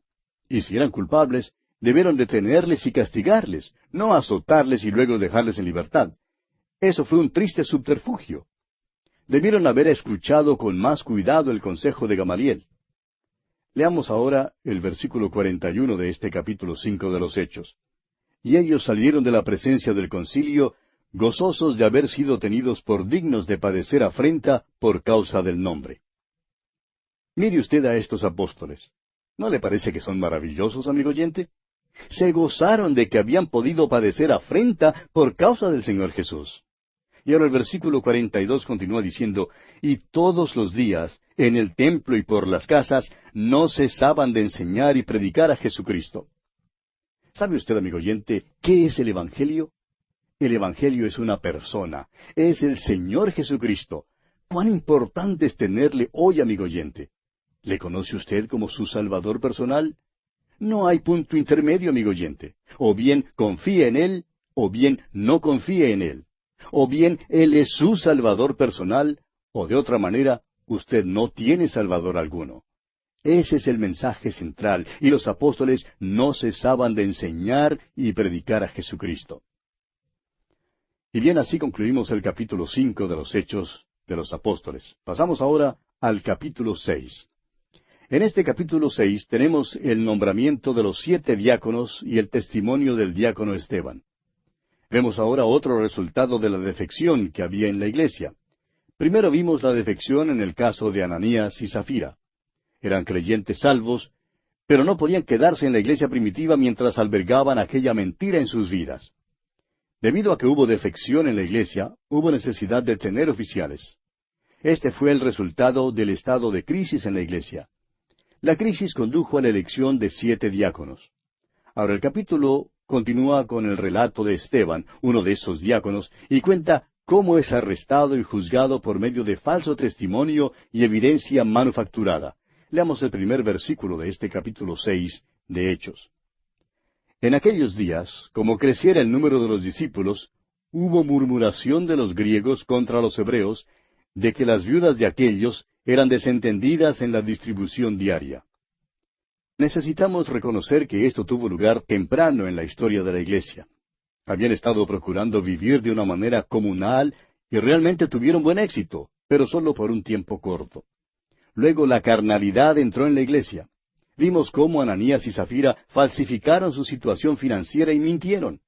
A: Y si eran culpables, debieron detenerles y castigarles, no azotarles y luego dejarles en libertad. Eso fue un triste subterfugio. Debieron haber escuchado con más cuidado el consejo de Gamaliel. Leamos ahora el versículo 41 de este capítulo 5 de los Hechos. Y ellos salieron de la presencia del concilio, gozosos de haber sido tenidos por dignos de padecer afrenta por causa del nombre. Mire usted a estos apóstoles. ¿No le parece que son maravillosos, amigo oyente? Se gozaron de que habían podido padecer afrenta por causa del Señor Jesús. Y ahora el versículo 42 continúa diciendo, y todos los días, en el templo y por las casas, no cesaban de enseñar y predicar a Jesucristo. ¿Sabe usted, amigo oyente, qué es el Evangelio? El Evangelio es una persona, es el Señor Jesucristo. ¿Cuán importante es tenerle hoy, amigo oyente? ¿Le conoce usted como su Salvador personal? No hay punto intermedio, amigo oyente. O bien confíe en Él, o bien no confíe en Él. O bien Él es su Salvador personal, o de otra manera, usted no tiene Salvador alguno. Ese es el mensaje central, y los apóstoles no cesaban de enseñar y predicar a Jesucristo. Y bien, así concluimos el capítulo 5 de los Hechos de los Apóstoles. Pasamos ahora al capítulo 6. En este capítulo 6 tenemos el nombramiento de los 7 diáconos y el testimonio del diácono Esteban. Vemos ahora otro resultado de la defección que había en la iglesia. Primero vimos la defección en el caso de Ananías y Zafira. Eran creyentes salvos, pero no podían quedarse en la iglesia primitiva mientras albergaban aquella mentira en sus vidas. Debido a que hubo defección en la iglesia, hubo necesidad de tener oficiales. Este fue el resultado del estado de crisis en la iglesia. La crisis condujo a la elección de 7 diáconos. Ahora el capítulo continúa con el relato de Esteban, uno de esos diáconos, y cuenta cómo es arrestado y juzgado por medio de falso testimonio y evidencia manufacturada. Leamos el primer versículo de este capítulo 6 de Hechos. En aquellos días, como creciera el número de los discípulos, hubo murmuración de los griegos contra los hebreos, de que las viudas de aquellos eran desentendidas en la distribución diaria. Necesitamos reconocer que esto tuvo lugar temprano en la historia de la iglesia. Habían estado procurando vivir de una manera comunal y realmente tuvieron buen éxito, pero solo por un tiempo corto. Luego la carnalidad entró en la iglesia. Vimos cómo Ananías y Zafira falsificaron su situación financiera y mintieron.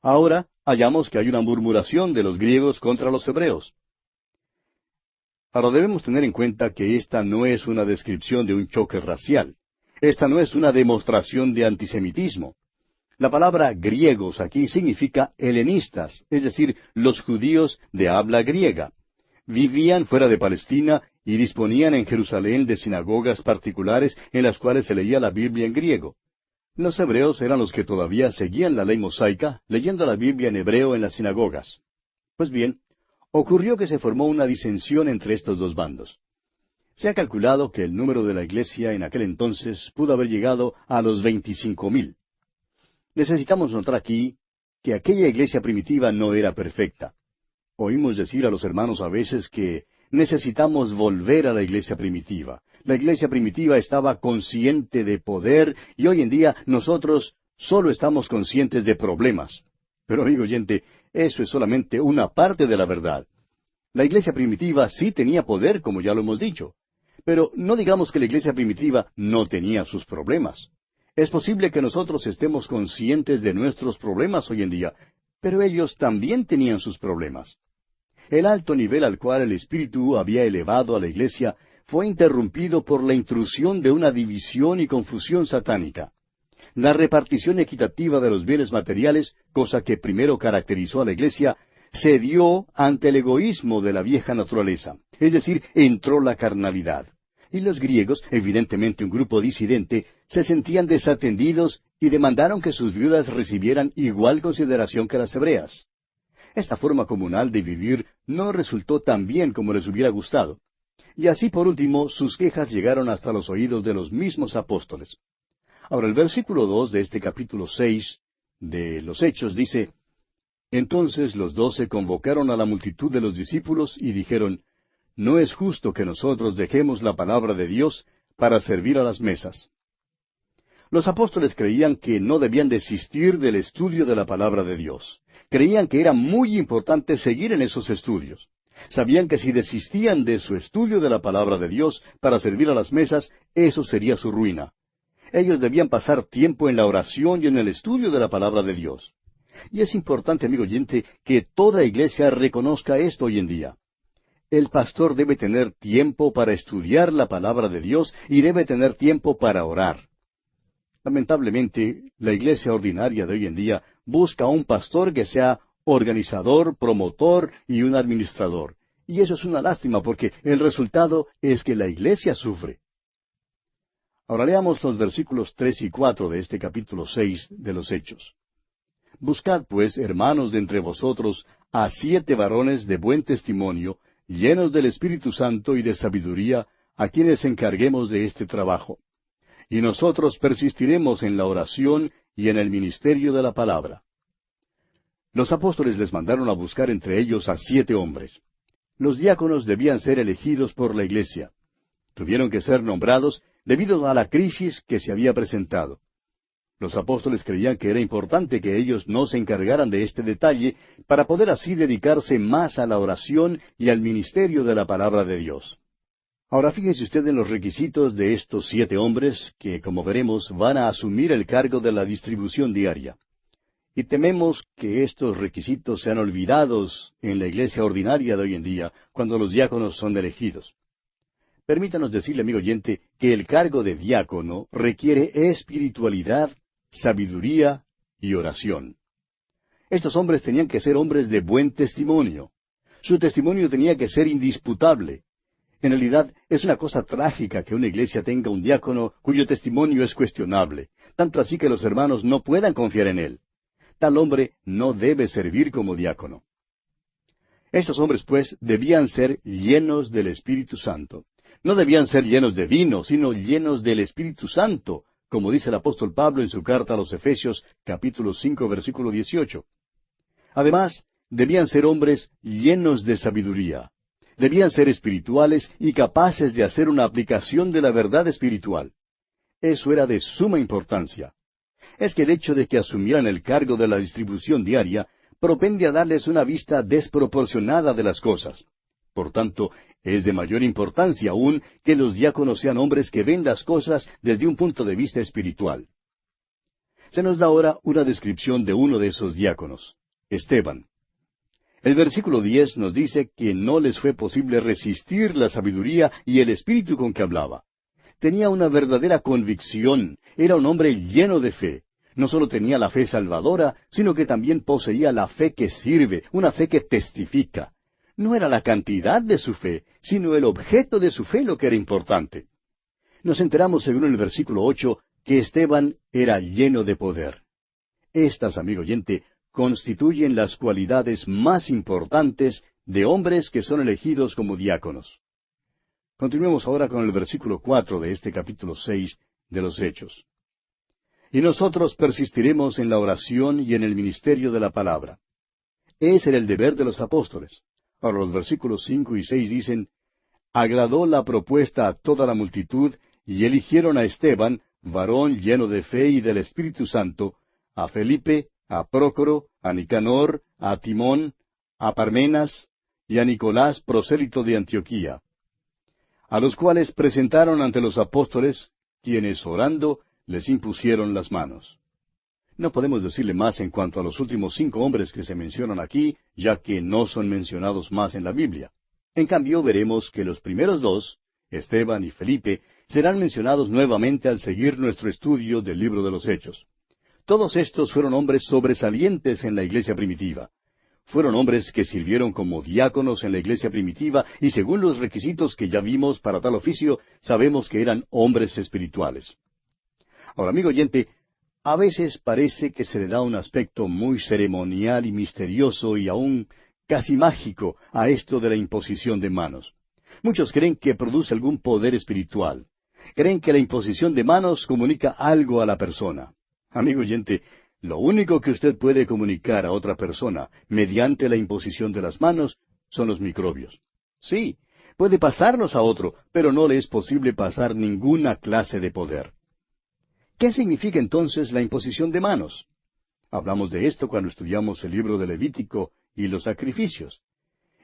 A: Ahora hallamos que hay una murmuración de los griegos contra los hebreos. Ahora debemos tener en cuenta que esta no es una descripción de un choque racial. Esta no es una demostración de antisemitismo. La palabra griegos aquí significa helenistas, es decir, los judíos de habla griega. Vivían fuera de Palestina y disponían en Jerusalén de sinagogas particulares en las cuales se leía la Biblia en griego. Los hebreos eran los que todavía seguían la ley mosaica, leyendo la Biblia en hebreo en las sinagogas. Pues bien, ocurrió que se formó una disensión entre estos dos bandos. Se ha calculado que el número de la iglesia en aquel entonces pudo haber llegado a los 25,000. Necesitamos notar aquí que aquella iglesia primitiva no era perfecta. Oímos decir a los hermanos a veces que necesitamos volver a la iglesia primitiva. La iglesia primitiva estaba consciente de poder y hoy en día nosotros solo estamos conscientes de problemas. Pero amigo oyente, eso es solamente una parte de la verdad. La iglesia primitiva sí tenía poder, como ya lo hemos dicho. Pero no digamos que la iglesia primitiva no tenía sus problemas. Es posible que nosotros estemos conscientes de nuestros problemas hoy en día, pero ellos también tenían sus problemas. El alto nivel al cual el Espíritu había elevado a la iglesia fue interrumpido por la intrusión de una división y confusión satánica. La repartición equitativa de los bienes materiales, cosa que primero caracterizó a la iglesia, se dio ante el egoísmo de la vieja naturaleza, es decir, entró la carnalidad. Y los griegos, evidentemente un grupo disidente, se sentían desatendidos y demandaron que sus viudas recibieran igual consideración que las hebreas. Esta forma comunal de vivir no resultó tan bien como les hubiera gustado. Y así por último sus quejas llegaron hasta los oídos de los mismos apóstoles. Ahora el versículo 2 de este capítulo 6 de los Hechos dice: Entonces los 12 convocaron a la multitud de los discípulos y dijeron: No es justo que nosotros dejemos la palabra de Dios para servir a las mesas. Los apóstoles creían que no debían desistir del estudio de la palabra de Dios. Creían que era muy importante seguir en esos estudios. Sabían que si desistían de su estudio de la palabra de Dios para servir a las mesas, eso sería su ruina. Ellos debían pasar tiempo en la oración y en el estudio de la palabra de Dios. Y es importante, amigo oyente, que toda iglesia reconozca esto hoy en día. El pastor debe tener tiempo para estudiar la palabra de Dios y debe tener tiempo para orar. Lamentablemente, la iglesia ordinaria de hoy en día busca a un pastor que sea organizador, promotor y un administrador. Y eso es una lástima porque el resultado es que la iglesia sufre. Ahora leamos los versículos 3 y 4 de este capítulo 6 de los Hechos. Buscad, pues, hermanos de entre vosotros, a 7 varones de buen testimonio, llenos del Espíritu Santo y de sabiduría, a quienes encarguemos de este trabajo. Y nosotros persistiremos en la oración y en el ministerio de la palabra. Los apóstoles les mandaron a buscar entre ellos a 7 hombres. Los diáconos debían ser elegidos por la iglesia. Tuvieron que ser nombrados debido a la crisis que se había presentado. Los apóstoles creían que era importante que ellos no se encargaran de este detalle para poder así dedicarse más a la oración y al ministerio de la palabra de Dios. Ahora fíjese usted en los requisitos de estos 7 hombres que, como veremos, van a asumir el cargo de la distribución diaria. Y tememos que estos requisitos sean olvidados en la iglesia ordinaria de hoy en día, cuando los diáconos son elegidos. Permítanos decirle, amigo oyente, que el cargo de diácono requiere espiritualidad, sabiduría y oración. Estos hombres tenían que ser hombres de buen testimonio. Su testimonio tenía que ser indisputable. En realidad, es una cosa trágica que una iglesia tenga un diácono cuyo testimonio es cuestionable, tanto así que los hermanos no puedan confiar en él. Tal hombre no debe servir como diácono. Estos hombres, pues, debían ser llenos del Espíritu Santo. No debían ser llenos de vino, sino llenos del Espíritu Santo, como dice el apóstol Pablo en su carta a los Efesios, capítulo 5, versículo 18. Además, debían ser hombres llenos de sabiduría. Debían ser espirituales y capaces de hacer una aplicación de la verdad espiritual. Eso era de suma importancia. Es que el hecho de que asumieran el cargo de la distribución diaria propende a darles una vista desproporcionada de las cosas. Por tanto, es de mayor importancia aún que los diáconos sean hombres que ven las cosas desde un punto de vista espiritual. Se nos da ahora una descripción de uno de esos diáconos, Esteban. El versículo 10 nos dice que no les fue posible resistir la sabiduría y el espíritu con que hablaba. Tenía una verdadera convicción, era un hombre lleno de fe. No solo tenía la fe salvadora, sino que también poseía la fe que sirve, una fe que testifica. No era la cantidad de su fe, sino el objeto de su fe lo que era importante. Nos enteramos, según el versículo 8, que Esteban era lleno de poder. Estas, amigo oyente, constituyen las cualidades más importantes de hombres que son elegidos como diáconos. Continuemos ahora con el versículo 4 de este capítulo 6 de los Hechos. Y nosotros persistiremos en la oración y en el ministerio de la palabra. Ese era el deber de los apóstoles. Ahora los versículos 5 y 6 dicen, agradó la propuesta a toda la multitud, y eligieron a Esteban, varón lleno de fe y del Espíritu Santo, a Felipe, a Prócoro, a Nicanor, a Timón, a Parmenas, y a Nicolás, prosélito de Antioquía, a los cuales presentaron ante los apóstoles, quienes orando les impusieron las manos. No podemos decirle más en cuanto a los últimos 5 hombres que se mencionan aquí, ya que no son mencionados más en la Biblia. En cambio, veremos que los primeros 2, Esteban y Felipe, serán mencionados nuevamente al seguir nuestro estudio del libro de los Hechos. Todos estos fueron hombres sobresalientes en la iglesia primitiva. Fueron hombres que sirvieron como diáconos en la iglesia primitiva y según los requisitos que ya vimos para tal oficio, sabemos que eran hombres espirituales. Ahora, amigo oyente, a veces parece que se le da un aspecto muy ceremonial y misterioso y aún casi mágico a esto de la imposición de manos. Muchos creen que produce algún poder espiritual. Creen que la imposición de manos comunica algo a la persona. Amigo oyente, lo único que usted puede comunicar a otra persona mediante la imposición de las manos son los microbios. Sí, puede pasarlos a otro, pero no le es posible pasar ninguna clase de poder. ¿Qué significa entonces la imposición de manos? Hablamos de esto cuando estudiamos el libro de Levítico y los sacrificios.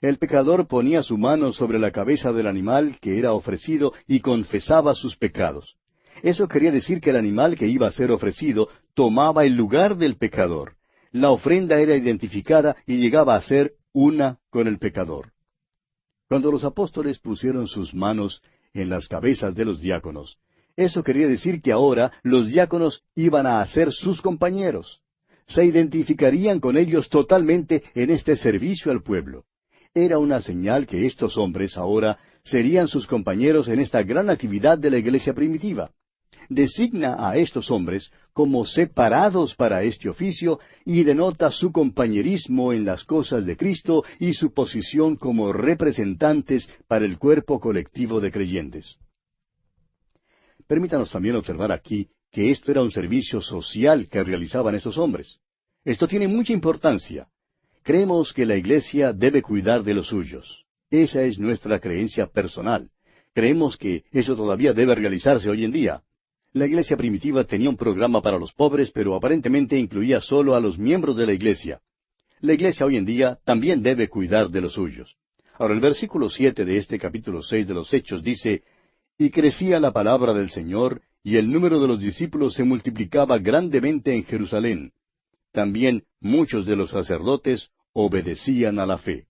A: El pecador ponía su mano sobre la cabeza del animal que era ofrecido y confesaba sus pecados. Eso quería decir que el animal que iba a ser ofrecido tomaba el lugar del pecador. La ofrenda era identificada y llegaba a ser una con el pecador. Cuando los apóstoles pusieron sus manos en las cabezas de los diáconos, eso quería decir que ahora los diáconos iban a ser sus compañeros. Se identificarían con ellos totalmente en este servicio al pueblo. Era una señal que estos hombres ahora serían sus compañeros en esta gran actividad de la iglesia primitiva. Designa a estos hombres como separados para este oficio y denota su compañerismo en las cosas de Cristo y su posición como representantes para el cuerpo colectivo de creyentes. Permítanos también observar aquí que esto era un servicio social que realizaban estos hombres. Esto tiene mucha importancia. Creemos que la iglesia debe cuidar de los suyos. Esa es nuestra creencia personal. Creemos que eso todavía debe realizarse hoy en día. La iglesia primitiva tenía un programa para los pobres, pero aparentemente incluía solo a los miembros de la iglesia. La iglesia hoy en día también debe cuidar de los suyos. Ahora, el versículo 7 de este capítulo 6 de los Hechos dice, y crecía la palabra del Señor, y el número de los discípulos se multiplicaba grandemente en Jerusalén. También muchos de los sacerdotes obedecían a la fe.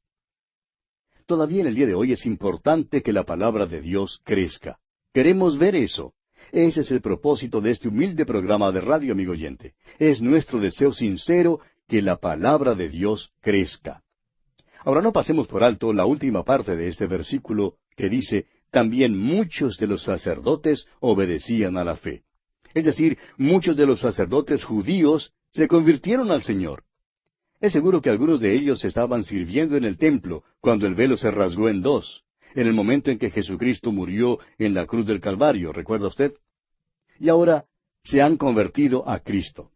A: Todavía en el día de hoy es importante que la palabra de Dios crezca. Queremos ver eso. Ese es el propósito de este humilde programa de radio, amigo oyente. Es nuestro deseo sincero que la palabra de Dios crezca. Ahora no pasemos por alto la última parte de este versículo que dice, también muchos de los sacerdotes obedecían a la fe. Es decir, muchos de los sacerdotes judíos se convirtieron al Señor. Es seguro que algunos de ellos estaban sirviendo en el templo cuando el velo se rasgó en dos, en el momento en que Jesucristo murió en la cruz del Calvario, ¿recuerda usted? Y ahora se han convertido a Cristo.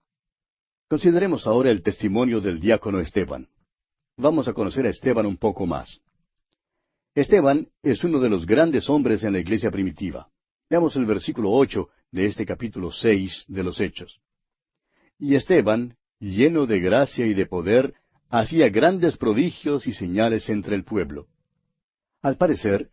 A: Consideremos ahora el testimonio del diácono Esteban. Vamos a conocer a Esteban un poco más. Esteban es uno de los grandes hombres en la iglesia primitiva. Veamos el versículo 8 de este capítulo 6 de los Hechos. Y Esteban, lleno de gracia y de poder, hacía grandes prodigios y señales entre el pueblo. Al parecer,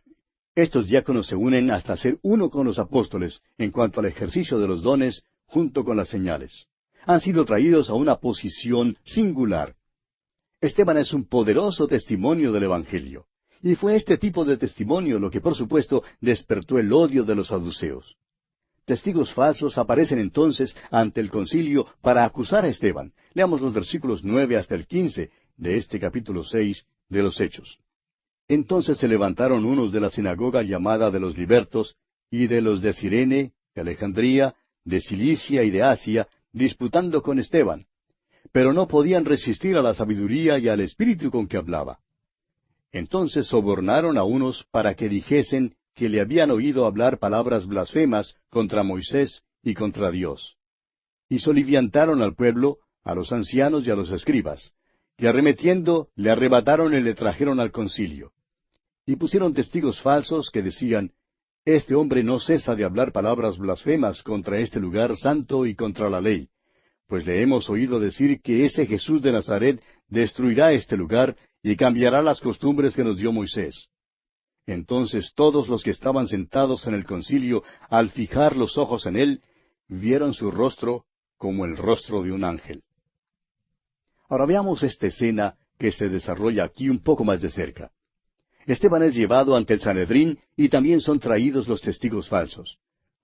A: estos diáconos se unen hasta ser uno con los apóstoles en cuanto al ejercicio de los dones junto con las señales. Han sido traídos a una posición singular. Esteban es un poderoso testimonio del Evangelio. Y fue este tipo de testimonio lo que, por supuesto, despertó el odio de los saduceos. Testigos falsos aparecen entonces ante el concilio para acusar a Esteban. Leamos los versículos 9 hasta el 15 de este capítulo 6 de los Hechos. Entonces se levantaron unos de la sinagoga llamada de los libertos, y de los de Cirene, de Alejandría, de Cilicia y de Asia, disputando con Esteban. Pero no podían resistir a la sabiduría y al espíritu con que hablaba. Entonces sobornaron a unos para que dijesen que le habían oído hablar palabras blasfemas contra Moisés y contra Dios. Y soliviantaron al pueblo, a los ancianos y a los escribas, y arremetiendo le arrebataron y le trajeron al concilio. Y pusieron testigos falsos que decían, Este hombre no cesa de hablar palabras blasfemas contra este lugar santo y contra la ley, pues le hemos oído decir que ese Jesús de Nazaret destruirá este lugar y cambiará las costumbres que nos dio Moisés. Entonces todos los que estaban sentados en el concilio, al fijar los ojos en él, vieron su rostro como el rostro de un ángel. Ahora veamos esta escena que se desarrolla aquí un poco más de cerca. Esteban es llevado ante el Sanedrín y también son traídos los testigos falsos.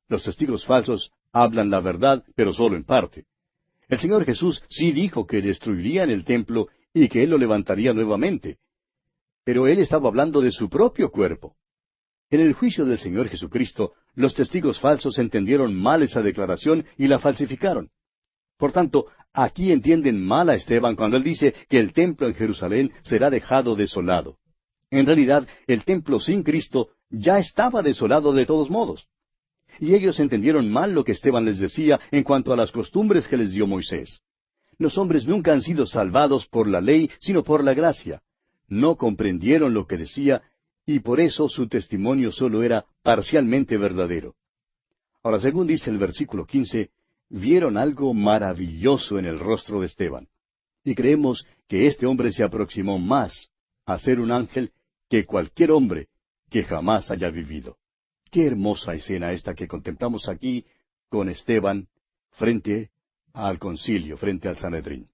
A: Los testigos falsos hablan la verdad, pero solo en parte. El Señor Jesús sí dijo que destruirían el templo y que Él lo levantaría nuevamente. Pero Él estaba hablando de su propio cuerpo. En el juicio del Señor Jesucristo, los testigos falsos entendieron mal esa declaración y la falsificaron. Por tanto, aquí entienden mal a Esteban cuando él dice que el templo en Jerusalén será dejado desolado. En realidad, el templo sin Cristo ya estaba desolado de todos modos. Y ellos entendieron mal lo que Esteban les decía en cuanto a las costumbres que les dio Moisés. Los hombres nunca han sido salvados por la ley, sino por la gracia. No comprendieron lo que decía, y por eso su testimonio solo era parcialmente verdadero. Ahora, según dice el versículo 15, vieron algo maravilloso en el rostro de Esteban. Y creemos que este hombre se aproximó más a ser un ángel que cualquier hombre que jamás haya vivido. Qué hermosa escena esta que contemplamos aquí con Esteban frente al concilio, frente al Sanedrín.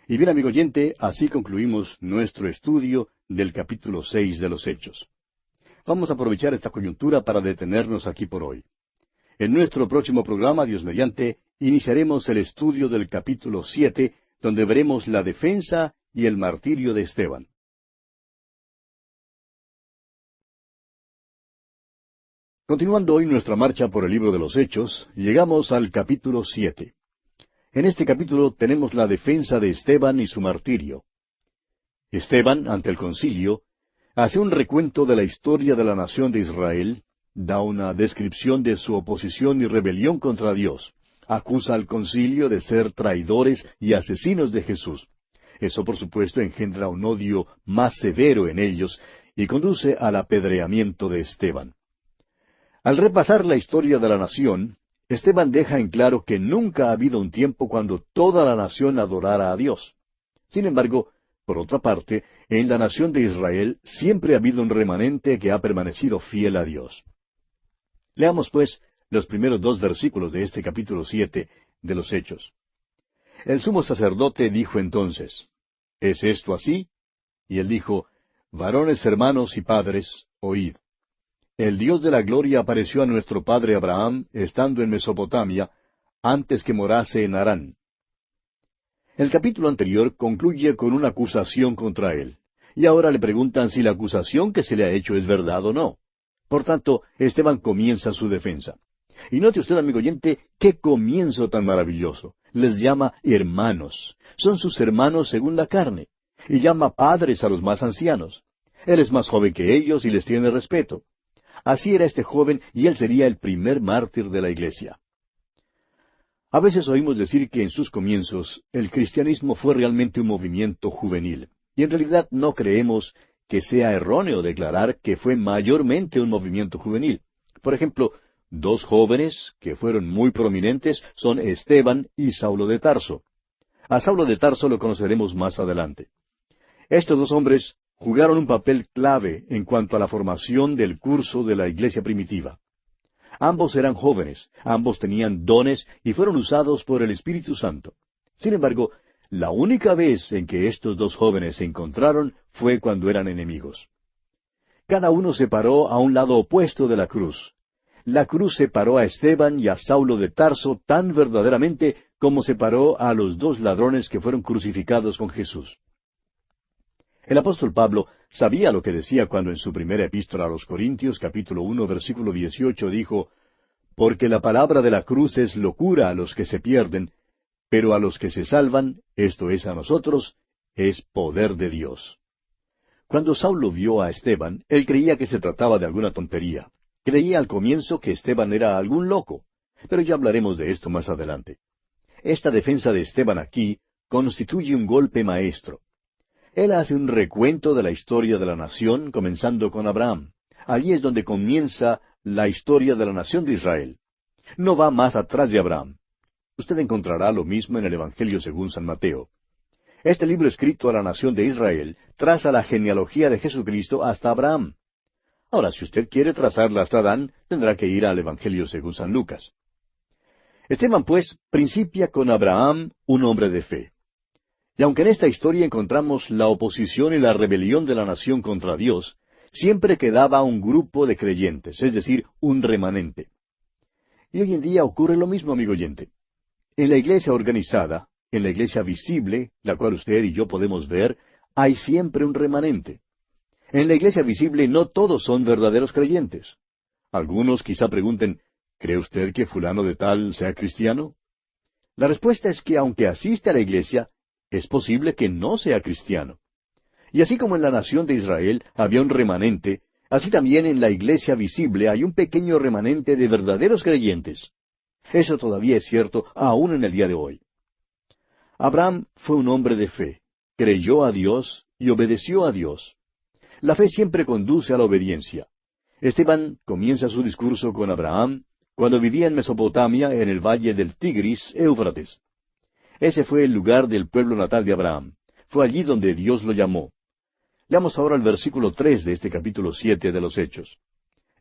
A: Y bien, amigo oyente, así concluimos nuestro estudio del capítulo 6 de los Hechos. Vamos a aprovechar esta coyuntura para detenernos aquí por hoy. En nuestro próximo programa, Dios mediante, iniciaremos el estudio del capítulo 7, donde veremos la defensa y el martirio de Esteban. Continuando hoy nuestra marcha por el libro de los Hechos, llegamos al capítulo 7. En este capítulo tenemos la defensa de Esteban y su martirio. Esteban, ante el concilio, hace un recuento de la historia de la nación de Israel, da una descripción de su oposición y rebelión contra Dios, acusa al concilio de ser traidores y asesinos de Jesús. Eso, por supuesto, engendra un odio más severo en ellos y conduce al apedreamiento de Esteban. Al repasar la historia de la nación, Esteban deja en claro que nunca ha habido un tiempo cuando toda la nación adorara a Dios. Sin embargo, por otra parte, en la nación de Israel siempre ha habido un remanente que ha permanecido fiel a Dios. Leamos, pues, los primeros 2 versículos de este capítulo 7 de los Hechos. El sumo sacerdote dijo entonces, ¿es esto así? Y él dijo, varones hermanos y padres, oíd. El Dios de la gloria apareció a nuestro padre Abraham, estando en Mesopotamia, antes que morase en Harán. El capítulo anterior concluye con una acusación contra él, y ahora le preguntan si la acusación que se le ha hecho es verdad o no. Por tanto, Esteban comienza su defensa. Y note usted, amigo oyente, qué comienzo tan maravilloso. Les llama hermanos. Son sus hermanos según la carne. Y llama padres a los más ancianos. Él es más joven que ellos y les tiene respeto. Así era este joven y él sería el primer mártir de la iglesia. A veces oímos decir que en sus comienzos el cristianismo fue realmente un movimiento juvenil. Y en realidad no creemos que sea erróneo declarar que fue mayormente un movimiento juvenil. Por ejemplo, dos jóvenes que fueron muy prominentes son Esteban y Saulo de Tarso. A Saulo de Tarso lo conoceremos más adelante. Estos dos hombres jugaron un papel clave en cuanto a la formación del curso de la iglesia primitiva. Ambos eran jóvenes, ambos tenían dones y fueron usados por el Espíritu Santo. Sin embargo, la única vez en que estos dos jóvenes se encontraron fue cuando eran enemigos. Cada uno se paró a un lado opuesto de la cruz. La cruz separó a Esteban y a Saulo de Tarso tan verdaderamente como separó a los dos ladrones que fueron crucificados con Jesús. El apóstol Pablo sabía lo que decía cuando en su primera epístola a los Corintios, capítulo 1, versículo 18, dijo, «Porque la palabra de la cruz es locura a los que se pierden, pero a los que se salvan, esto es a nosotros, es poder de Dios». Cuando Saulo vio a Esteban, él creía que se trataba de alguna tontería. Creía al comienzo que Esteban era algún loco, pero ya hablaremos de esto más adelante. Esta defensa de Esteban aquí constituye un golpe maestro. Él hace un recuento de la historia de la nación, comenzando con Abraham. Allí es donde comienza la historia de la nación de Israel. No va más atrás de Abraham. Usted encontrará lo mismo en el Evangelio según San Mateo. Este libro escrito a la nación de Israel traza la genealogía de Jesucristo hasta Abraham. Ahora, si usted quiere trazarla hasta Adán, tendrá que ir al Evangelio según San Lucas. Esteban, pues, principia con Abraham, un hombre de fe. Y aunque en esta historia encontramos la oposición y la rebelión de la nación contra Dios, siempre quedaba un grupo de creyentes, es decir, un remanente. Y hoy en día ocurre lo mismo, amigo oyente. En la iglesia organizada, en la iglesia visible, la cual usted y yo podemos ver, hay siempre un remanente. En la iglesia visible no todos son verdaderos creyentes. Algunos quizá pregunten, ¿cree usted que fulano de tal sea cristiano? La respuesta es que aunque asiste a la iglesia, es posible que no sea cristiano. Y así como en la nación de Israel había un remanente, así también en la iglesia visible hay un pequeño remanente de verdaderos creyentes. Eso todavía es cierto aún en el día de hoy. Abraham fue un hombre de fe, creyó a Dios y obedeció a Dios. La fe siempre conduce a la obediencia. Esteban comienza su discurso con Abraham cuando vivía en Mesopotamia en el valle del Tigris, Éufrates. Ese fue el lugar del pueblo natal de Abraham. Fue allí donde Dios lo llamó. Leamos ahora el versículo 3 de este capítulo 7 de los Hechos.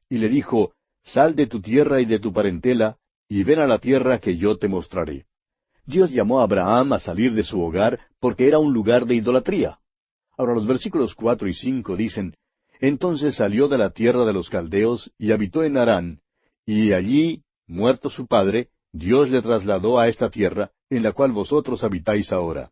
A: Y le dijo, «Sal de tu tierra y de tu parentela, y ven a la tierra que yo te mostraré». Dios llamó a Abraham a salir de su hogar porque era un lugar de idolatría. Ahora los versículos 4 y 5 dicen, «Entonces salió de la tierra de los caldeos y habitó en Harán, y allí, muerto su padre, Dios le trasladó a esta tierra, en la cual vosotros habitáis ahora.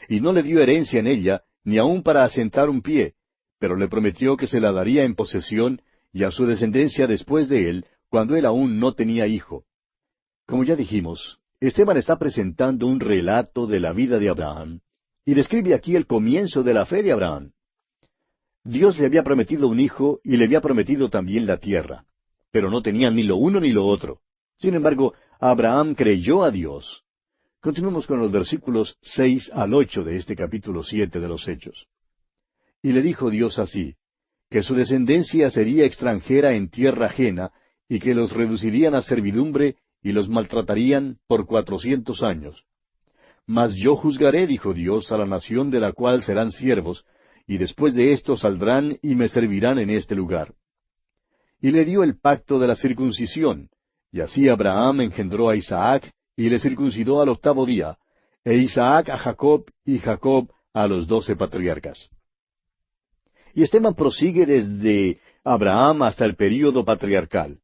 A: Y no le dio herencia en ella, ni aun para asentar un pie, pero le prometió que se la daría en posesión, y a su descendencia después de él, cuando él aún no tenía hijo». Como ya dijimos, Esteban está presentando un relato de la vida de Abraham, y describe aquí el comienzo de la fe de Abraham. Dios le había prometido un hijo, y le había prometido también la tierra, pero no tenía ni lo uno ni lo otro. Sin embargo, Abraham creyó a Dios. Continuemos con los versículos 6 al 8 de este capítulo 7 de los Hechos. Y le dijo Dios así, que su descendencia sería extranjera en tierra ajena, y que los reducirían a servidumbre, y los maltratarían por 400 años. Mas yo juzgaré, dijo Dios, a la nación de la cual serán siervos, y después de esto saldrán y me servirán en este lugar. Y le dio el pacto de la circuncisión, y así Abraham engendró a Isaac, y le circuncidó al 8º día, e Isaac a Jacob, y Jacob a los 12 patriarcas. Y Esteban prosigue desde Abraham hasta el período patriarcal.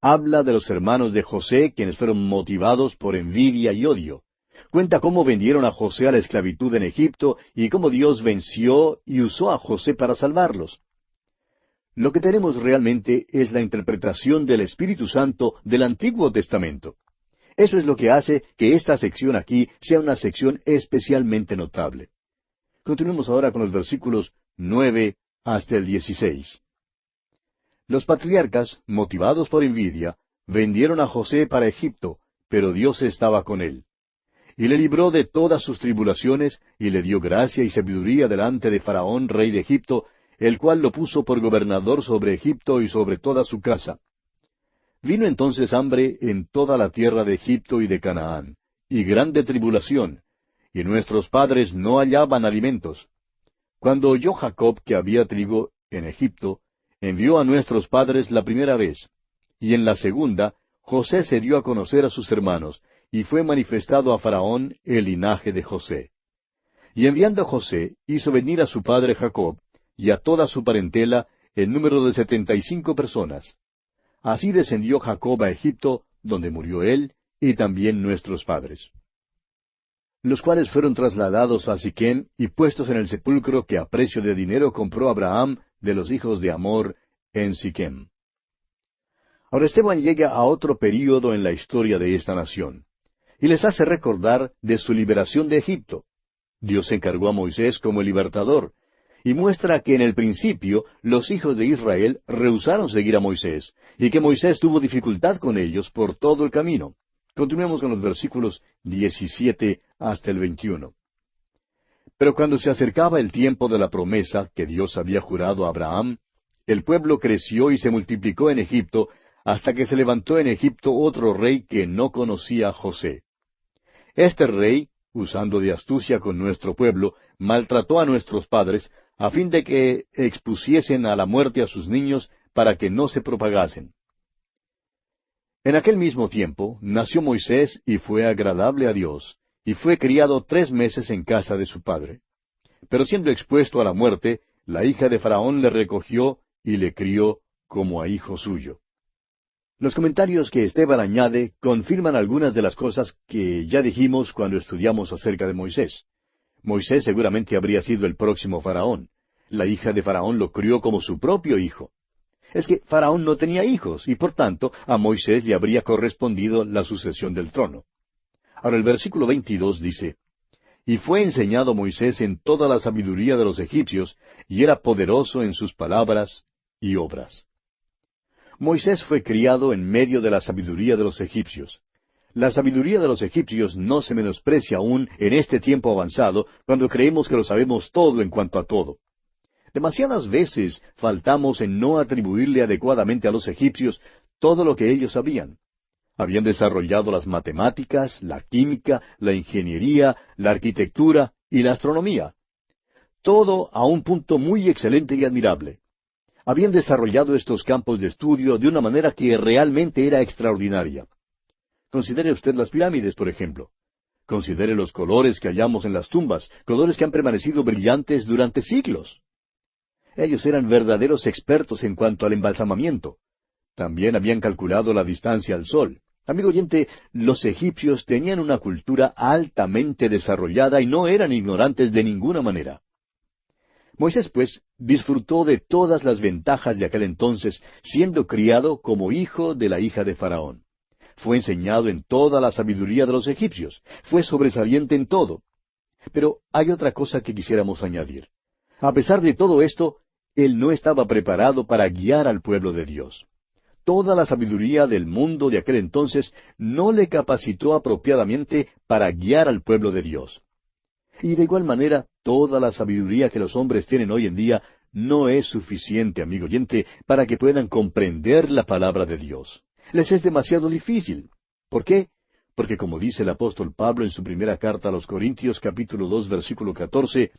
A: Habla de los hermanos de José, quienes fueron motivados por envidia y odio. Cuenta cómo vendieron a José a la esclavitud en Egipto y cómo Dios venció y usó a José para salvarlos. Lo que tenemos realmente es la interpretación del Espíritu Santo del Antiguo Testamento. Eso es lo que hace que esta sección aquí sea una sección especialmente notable. Continuemos ahora con los versículos 9 hasta el 16. Los patriarcas, motivados por envidia, vendieron a José para Egipto, pero Dios estaba con él. Y le libró de todas sus tribulaciones, y le dio gracia y sabiduría delante de Faraón, rey de Egipto, el cual lo puso por gobernador sobre Egipto y sobre toda su casa. Vino entonces hambre en toda la tierra de Egipto y de Canaán, y grande tribulación, y nuestros padres no hallaban alimentos. Cuando oyó Jacob que había trigo en Egipto, envió a nuestros padres la primera vez, y en la segunda, José se dio a conocer a sus hermanos, y fue manifestado a Faraón el linaje de José. Y enviando José, hizo venir a su padre Jacob, y a toda su parentela, en número de 75 personas. Así descendió Jacob a Egipto, donde murió él, y también nuestros padres. Los cuales fueron trasladados a Siquem y puestos en el sepulcro que a precio de dinero compró Abraham de los hijos de Hamor en Siquem. Ahora Esteban llega a otro período en la historia de esta nación, y les hace recordar de su liberación de Egipto. Dios encargó a Moisés como el libertador, y muestra que en el principio los hijos de Israel rehusaron seguir a Moisés, y que Moisés tuvo dificultad con ellos por todo el camino. Continuemos con los versículos 17 hasta el 21. Pero cuando se acercaba el tiempo de la promesa que Dios había jurado a Abraham, el pueblo creció y se multiplicó en Egipto, hasta que se levantó en Egipto otro rey que no conocía a José. Este rey, usando de astucia con nuestro pueblo, maltrató a nuestros padres, a fin de que expusiesen a la muerte a sus niños para que no se propagasen. En aquel mismo tiempo nació Moisés y fue agradable a Dios, y fue criado 3 meses en casa de su padre. Pero siendo expuesto a la muerte, la hija de Faraón le recogió y le crió como a hijo suyo. Los comentarios que Esteban añade confirman algunas de las cosas que ya dijimos cuando estudiamos acerca de Moisés. Moisés seguramente habría sido el próximo Faraón. La hija de Faraón lo crió como su propio hijo. Es que Faraón no tenía hijos, y por tanto a Moisés le habría correspondido la sucesión del trono. Ahora el versículo 22 dice, «Y fue enseñado Moisés en toda la sabiduría de los egipcios, y era poderoso en sus palabras y obras». Moisés fue criado en medio de la sabiduría de los egipcios. La sabiduría de los egipcios no se menosprecia aún en este tiempo avanzado, cuando creemos que lo sabemos todo en cuanto a todo. Demasiadas veces faltamos en no atribuirle adecuadamente a los egipcios todo lo que ellos sabían. Habían desarrollado las matemáticas, la química, la ingeniería, la arquitectura y la astronomía. Todo a un punto muy excelente y admirable. Habían desarrollado estos campos de estudio de una manera que realmente era extraordinaria. Considere usted las pirámides, por ejemplo. Considere los colores que hallamos en las tumbas, colores que han permanecido brillantes durante siglos. Ellos eran verdaderos expertos en cuanto al embalsamamiento. También habían calculado la distancia al sol. Amigo oyente, los egipcios tenían una cultura altamente desarrollada y no eran ignorantes de ninguna manera. Moisés, pues, disfrutó de todas las ventajas de aquel entonces, siendo criado como hijo de la hija de Faraón. Fue enseñado en toda la sabiduría de los egipcios. Fue sobresaliente en todo. Pero hay otra cosa que quisiéramos añadir. A pesar de todo esto, él no estaba preparado para guiar al pueblo de Dios. Toda la sabiduría del mundo de aquel entonces no le capacitó apropiadamente para guiar al pueblo de Dios. Y de igual manera, toda la sabiduría que los hombres tienen hoy en día no es suficiente, amigo oyente, para que puedan comprender la palabra de Dios. Les es demasiado difícil. ¿Por qué? Porque como dice el apóstol Pablo en su primera carta a los Corintios, capítulo 2, versículo 14,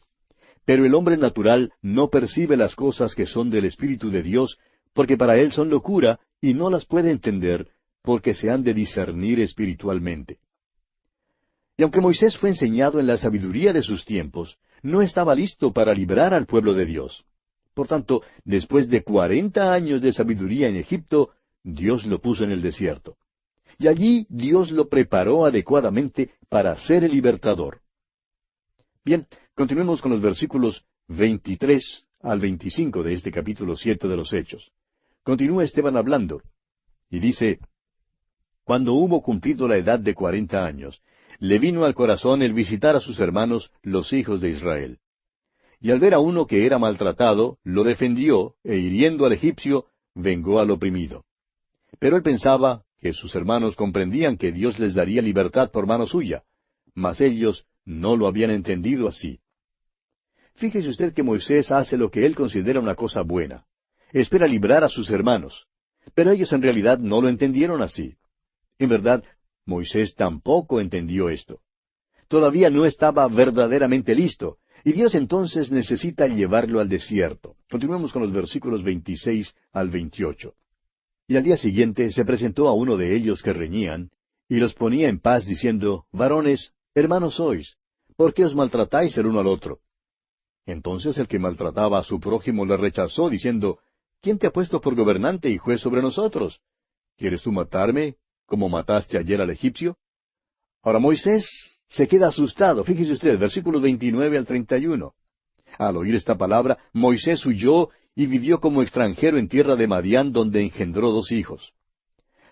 A: «Pero el hombre natural no percibe las cosas que son del Espíritu de Dios, porque para él son locura, y no las puede entender, porque se han de discernir espiritualmente». Y aunque Moisés fue enseñado en la sabiduría de sus tiempos, no estaba listo para librar al pueblo de Dios. Por tanto, después de 40 años de sabiduría en Egipto, Dios lo puso en el desierto. y allí Dios lo preparó adecuadamente para ser el libertador. Bien, continuemos con los versículos 23 al 25 de este capítulo 7 de los Hechos. Continúa Esteban hablando, y dice, cuando hubo cumplido la edad de 40 años, le vino al corazón el visitar a sus hermanos, los hijos de Israel. Y al ver a uno que era maltratado, lo defendió, e hiriendo al egipcio, vengó al oprimido. Pero él pensaba que sus hermanos comprendían que Dios les daría libertad por mano suya, mas ellos no lo habían entendido así. Fíjese usted que Moisés hace lo que él considera una cosa buena. Espera librar a sus hermanos, pero ellos en realidad no lo entendieron así. En verdad, Moisés tampoco entendió esto. Todavía no estaba verdaderamente listo, y Dios entonces necesita llevarlo al desierto. Continuemos con los versículos 26 al 28. Y al día siguiente se presentó a uno de ellos que reñían, y los ponía en paz diciendo, varones, hermanos sois, ¿por qué os maltratáis el uno al otro? Entonces el que maltrataba a su prójimo le rechazó, diciendo, ¿quién te ha puesto por gobernante y juez sobre nosotros? ¿Quieres tú matarme, como mataste ayer al egipcio? Ahora Moisés se queda asustado. Fíjese usted, versículos 29 al 31. Al oír esta palabra, Moisés huyó y vivió como extranjero en tierra de Madián, donde engendró 2 hijos.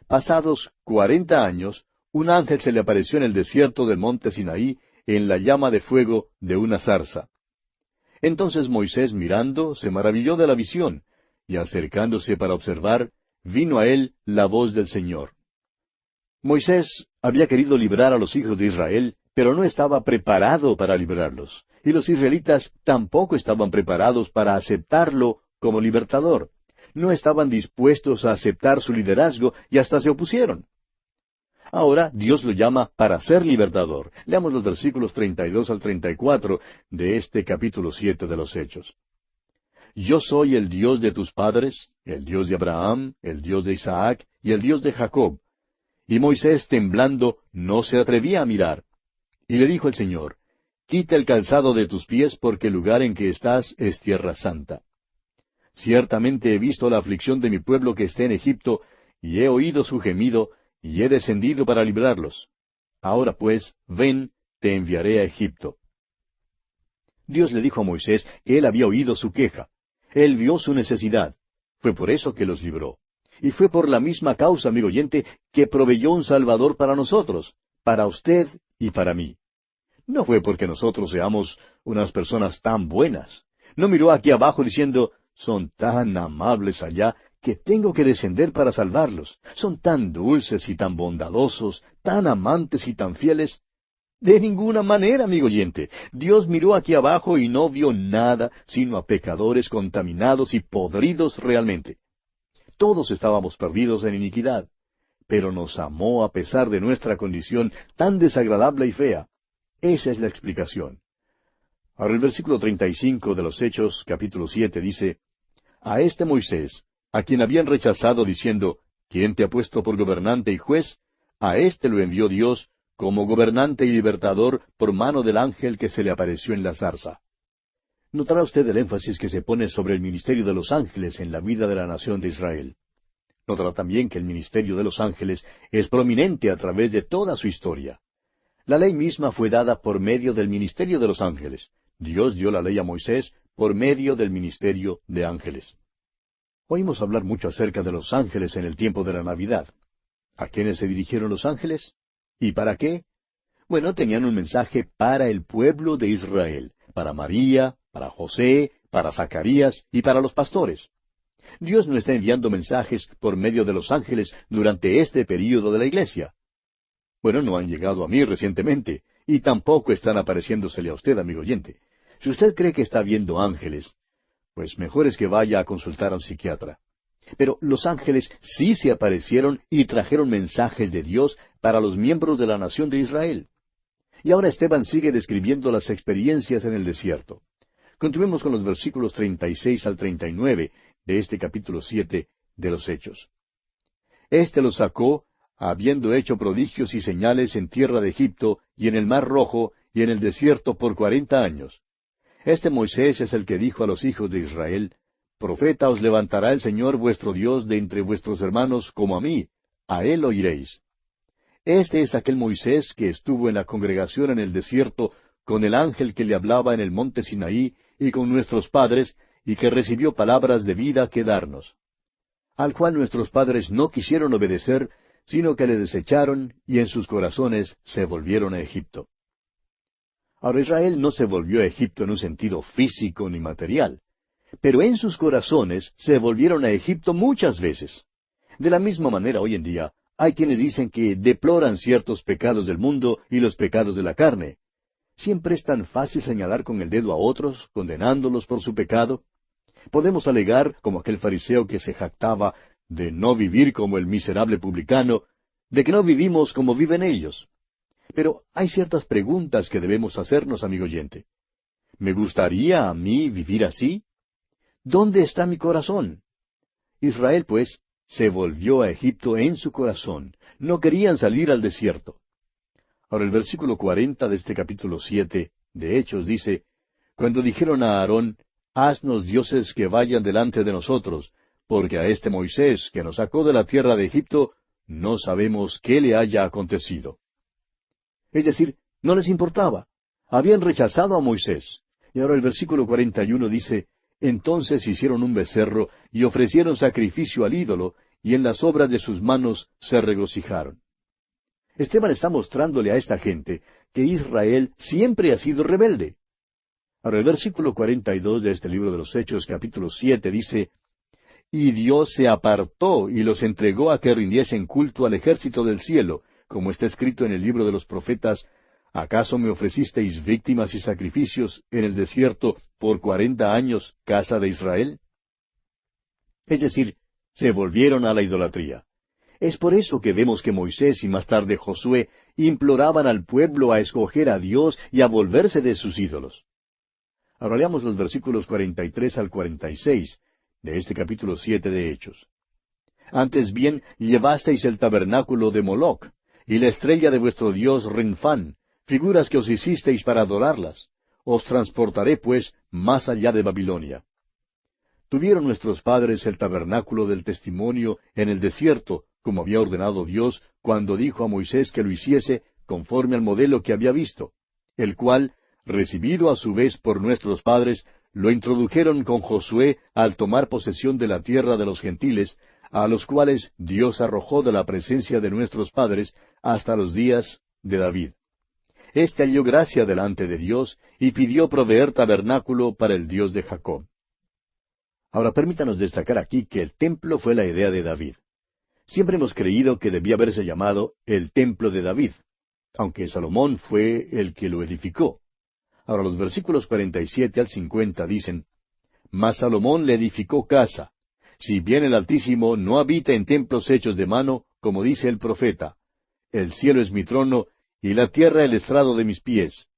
A: Pasados 40 años, un ángel se le apareció en el desierto del monte Sinaí, en la llama de fuego de una zarza. Entonces Moisés, mirando, se maravilló de la visión, y acercándose para observar, vino a él la voz del Señor. Moisés había querido librar a los hijos de Israel, pero no estaba preparado para librarlos, y los israelitas tampoco estaban preparados para aceptarlo como libertador. No estaban dispuestos a aceptar su liderazgo y hasta se opusieron. Ahora Dios lo llama para ser libertador. Leamos los versículos 32 al 34 de este capítulo 7 de los Hechos. Yo soy el Dios de tus padres, el Dios de Abraham, el Dios de Isaac y el Dios de Jacob. Y Moisés, temblando, no se atrevía a mirar. Y le dijo el Señor, quita el calzado de tus pies, porque el lugar en que estás es tierra santa. Ciertamente he visto la aflicción de mi pueblo que está en Egipto, y he oído su gemido, y he descendido para librarlos. Ahora pues, ven, te enviaré a Egipto. Dios le dijo a Moisés que él había oído su queja. Él vio su necesidad. Fue por eso que los libró. Y fue por la misma causa, amigo oyente, que proveyó un Salvador para nosotros, para usted y para mí. No fue porque nosotros seamos unas personas tan buenas. No miró aquí abajo diciendo, son tan amables allá que tengo que descender para salvarlos. Son tan dulces y tan bondadosos, tan amantes y tan fieles. De ninguna manera, amigo oyente. Dios miró aquí abajo y no vio nada sino a pecadores contaminados y podridos realmente. Todos estábamos perdidos en iniquidad, pero nos amó a pesar de nuestra condición tan desagradable y fea. Esa es la explicación. Ahora el versículo 35 de los Hechos, capítulo 7, dice, a este Moisés, a quien habían rechazado diciendo, ¿quién te ha puesto por gobernante y juez? A éste lo envió Dios como gobernante y libertador por mano del ángel que se le apareció en la zarza. Notará usted el énfasis que se pone sobre el ministerio de los ángeles en la vida de la nación de Israel. Notará también que el ministerio de los ángeles es prominente a través de toda su historia. La ley misma fue dada por medio del ministerio de los ángeles. Dios dio la ley a Moisés por medio del ministerio de ángeles. Oímos hablar mucho acerca de los ángeles en el tiempo de la Navidad. ¿A quiénes se dirigieron los ángeles? ¿Y para qué? Bueno, tenían un mensaje para el pueblo de Israel, para María, para José, para Zacarías y para los pastores. Dios no está enviando mensajes por medio de los ángeles durante este período de la iglesia. Bueno, no han llegado a mí recientemente, y tampoco están apareciéndosele a usted, amigo oyente. Si usted cree que está viendo ángeles, pues mejor es que vaya a consultar a un psiquiatra. Pero los ángeles sí se aparecieron y trajeron mensajes de Dios para los miembros de la nación de Israel. Y ahora Esteban sigue describiendo las experiencias en el desierto. Continuemos con los versículos 36 al 39 de este capítulo 7 de los Hechos. Este los sacó, habiendo hecho prodigios y señales en tierra de Egipto, y en el mar Rojo, y en el desierto por 40 años. Este Moisés es el que dijo a los hijos de Israel, Profeta os levantará el Señor vuestro Dios de entre vuestros hermanos como a mí, a él oiréis. Este es aquel Moisés que estuvo en la congregación en el desierto con el ángel que le hablaba en el monte Sinaí y con nuestros padres, y que recibió palabras de vida que darnos, al cual nuestros padres no quisieron obedecer, sino que le desecharon, y en sus corazones se volvieron a Egipto. Ahora Israel no se volvió a Egipto en un sentido físico ni material, pero en sus corazones se volvieron a Egipto muchas veces. De la misma manera hoy en día, hay quienes dicen que deploran ciertos pecados del mundo y los pecados de la carne. Siempre es tan fácil señalar con el dedo a otros, condenándolos por su pecado. Podemos alegar, como aquel fariseo que se jactaba de no vivir como el miserable publicano, de que no vivimos como viven ellos. Pero hay ciertas preguntas que debemos hacernos, amigo oyente. ¿Me gustaría a mí vivir así? ¿Dónde está mi corazón? Israel, pues, se volvió a Egipto en su corazón. No querían salir al desierto. Ahora el versículo 40 de este capítulo 7 de Hechos dice, cuando dijeron a Aarón, haznos dioses que vayan delante de nosotros, porque a este Moisés, que nos sacó de la tierra de Egipto, no sabemos qué le haya acontecido. Es decir, no les importaba. Habían rechazado a Moisés. Y ahora el versículo 41 dice, entonces hicieron un becerro y ofrecieron sacrificio al ídolo, y en las obras de sus manos se regocijaron. Esteban está mostrándole a esta gente que Israel siempre ha sido rebelde. Ahora el versículo 42 de este libro de los Hechos, capítulo 7, dice, y Dios se apartó y los entregó a que rindiesen culto al ejército del cielo, como está escrito en el libro de los profetas, ¿acaso me ofrecisteis víctimas y sacrificios en el desierto por 40 años, casa de Israel? Es decir, se volvieron a la idolatría. Es por eso que vemos que Moisés y más tarde Josué imploraban al pueblo a escoger a Dios y a volverse de sus ídolos. Ahora leamos los versículos 43 al 46 de este capítulo 7 de Hechos. Antes bien, llevasteis el tabernáculo de Moloc, y la estrella de vuestro dios Renfán, figuras que os hicisteis para adorarlas. Os transportaré, pues, más allá de Babilonia. Tuvieron nuestros padres el tabernáculo del testimonio en el desierto, como había ordenado Dios, cuando dijo a Moisés que lo hiciese conforme al modelo que había visto, el cual, recibido a su vez por nuestros padres, lo introdujeron con Josué al tomar posesión de la tierra de los gentiles, a los cuales Dios arrojó de la presencia de nuestros padres hasta los días de David. Este halló gracia delante de Dios y pidió proveer tabernáculo para el Dios de Jacob. Ahora permítanos destacar aquí que el templo fue la idea de David. Siempre hemos creído que debía haberse llamado el templo de David, aunque Salomón fue el que lo edificó. Ahora los versículos 47 al 50 dicen, mas Salomón le edificó casa. Si bien el Altísimo no habita en templos hechos de mano, como dice el profeta, el cielo es mi trono, y la tierra el estrado de mis pies.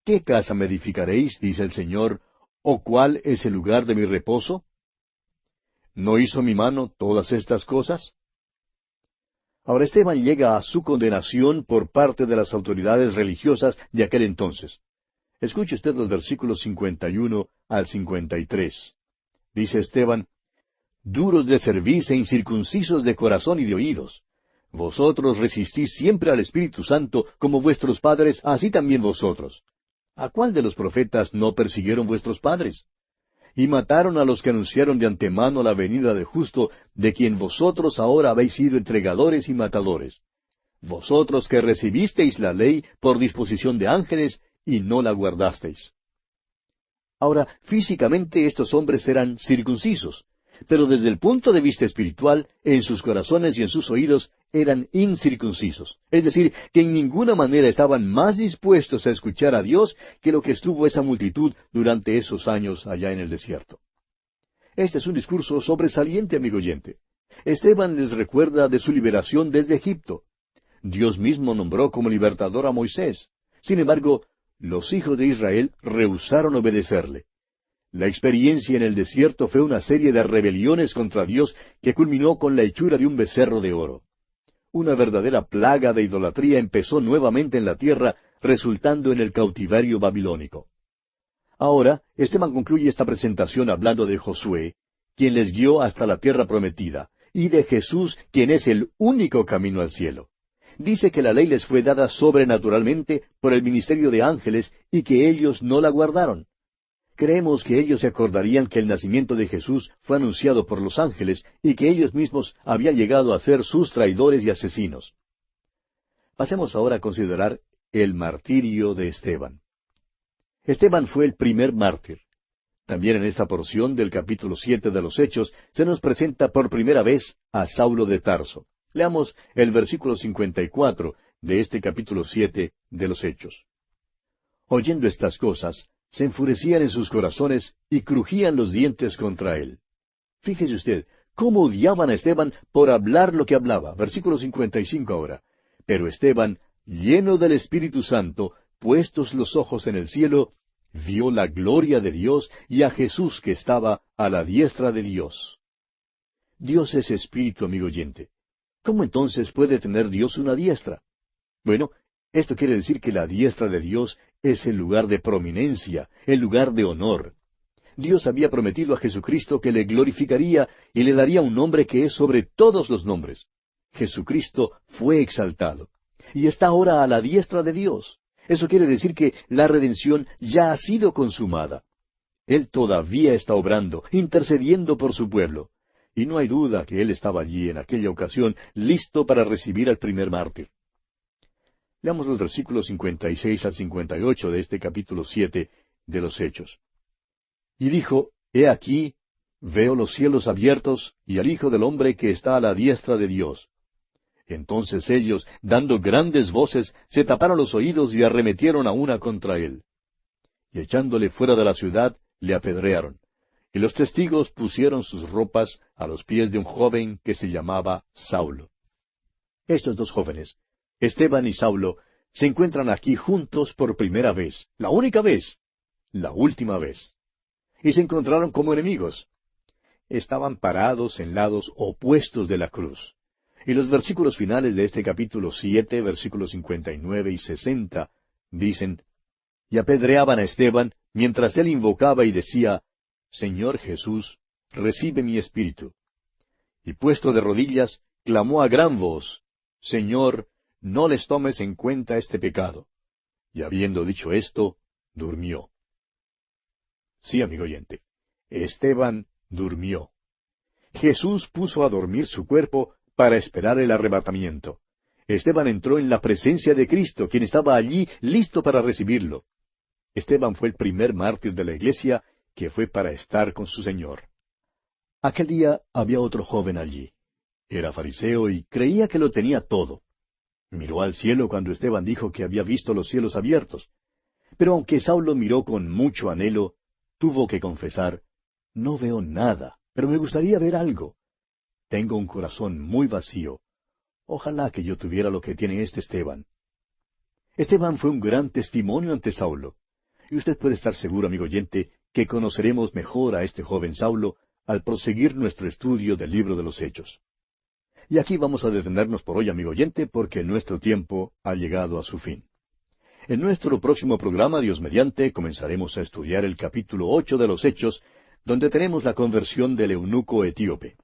A: ¿Qué casa me edificaréis, dice el Señor, o cuál es el lugar de mi reposo? ¿No hizo mi mano todas estas cosas? Ahora Esteban llega a su condenación por parte de las autoridades religiosas de aquel entonces. Escuche usted los versículos 51 al 53. Dice Esteban, duros de cerviz e incircuncisos de corazón y de oídos. Vosotros resistís siempre al Espíritu Santo, como vuestros padres, así también vosotros. ¿A cuál de los profetas no persiguieron vuestros padres? Y mataron a los que anunciaron de antemano la venida del justo, de quien vosotros ahora habéis sido entregadores y matadores. Vosotros que recibisteis la ley por disposición de ángeles, y no la guardasteis. Ahora, físicamente estos hombres eran circuncisos, pero desde el punto de vista espiritual, en sus corazones y en sus oídos eran incircuncisos. Es decir, que en ninguna manera estaban más dispuestos a escuchar a Dios que lo que estuvo esa multitud durante esos años allá en el desierto. Este es un discurso sobresaliente, amigo oyente. Esteban les recuerda de su liberación desde Egipto. Dios mismo nombró como libertador a Moisés. Sin embargo, los hijos de Israel rehusaron obedecerle. La experiencia en el desierto fue una serie de rebeliones contra Dios que culminó con la hechura de un becerro de oro. Una verdadera plaga de idolatría empezó nuevamente en la tierra, resultando en el cautiverio babilónico. Ahora, Esteban concluye esta presentación hablando de Josué, quien les guió hasta la tierra prometida, y de Jesús, quien es el único camino al cielo. Dice que la ley les fue dada sobrenaturalmente por el ministerio de ángeles y que ellos no la guardaron. Creemos que ellos se acordarían que el nacimiento de Jesús fue anunciado por los ángeles y que ellos mismos habían llegado a ser sus traidores y asesinos. Pasemos ahora a considerar el martirio de Esteban. Esteban fue el primer mártir. También en esta porción del capítulo 7 de los Hechos se nos presenta por primera vez a Saulo de Tarso. Leamos el versículo 54 de este capítulo 7 de los Hechos. Oyendo estas cosas, se enfurecían en sus corazones y crujían los dientes contra él. Fíjese usted, cómo odiaban a Esteban por hablar lo que hablaba. Versículo 55 ahora. Pero Esteban, lleno del Espíritu Santo, puestos los ojos en el cielo, vio la gloria de Dios y a Jesús que estaba a la diestra de Dios. Dios es espíritu, amigo oyente. ¿Cómo entonces puede tener Dios una diestra? Bueno, esto quiere decir que la diestra de Dios es el lugar de prominencia, el lugar de honor. Dios había prometido a Jesucristo que le glorificaría y le daría un nombre que es sobre todos los nombres. Jesucristo fue exaltado y está ahora a la diestra de Dios. Eso quiere decir que la redención ya ha sido consumada. Él todavía está obrando, intercediendo por su pueblo. Y no hay duda que Él estaba allí en aquella ocasión, listo para recibir al primer mártir. Leamos los versículos 56 al 58 de este capítulo 7 de los Hechos. Y dijo, He aquí, veo los cielos abiertos y al Hijo del Hombre que está a la diestra de Dios. Entonces ellos, dando grandes voces, se taparon los oídos y arremetieron a una contra él. Y echándole fuera de la ciudad, le apedrearon. Y los testigos pusieron sus ropas a los pies de un joven que se llamaba Saulo. Estos dos jóvenes, Esteban y Saulo, se encuentran aquí juntos por primera vez, la única vez, la última vez. Y se encontraron como enemigos. Estaban parados en lados opuestos de la cruz. Y los versículos finales de este capítulo 7, versículos 59 y 60, dicen, Y apedreaban a Esteban, mientras él invocaba y decía, Señor Jesús, recibe mi espíritu. Y puesto de rodillas, clamó a gran voz, Señor, no les tomes en cuenta este pecado. Y habiendo dicho esto, durmió. Sí, amigo oyente, Esteban durmió. Jesús puso a dormir su cuerpo para esperar el arrebatamiento. Esteban entró en la presencia de Cristo, quien estaba allí listo para recibirlo. Esteban fue el primer mártir de la iglesia que fue para estar con su Señor. Aquel día había otro joven allí. Era fariseo y creía que lo tenía todo. Miró al cielo cuando Esteban dijo que había visto los cielos abiertos. Pero aunque Saulo miró con mucho anhelo, tuvo que confesar, no veo nada, pero me gustaría ver algo. Tengo un corazón muy vacío. Ojalá que yo tuviera lo que tiene este Esteban. Esteban fue un gran testimonio ante Saulo. Y usted puede estar seguro, amigo oyente, que conoceremos mejor a este joven Saulo al proseguir nuestro estudio del libro de los Hechos. Y aquí vamos a detenernos por hoy, amigo oyente, porque nuestro tiempo ha llegado a su fin. En nuestro próximo programa, Dios mediante, comenzaremos a estudiar el capítulo 8 de los Hechos, donde tenemos la conversión del eunuco etíope.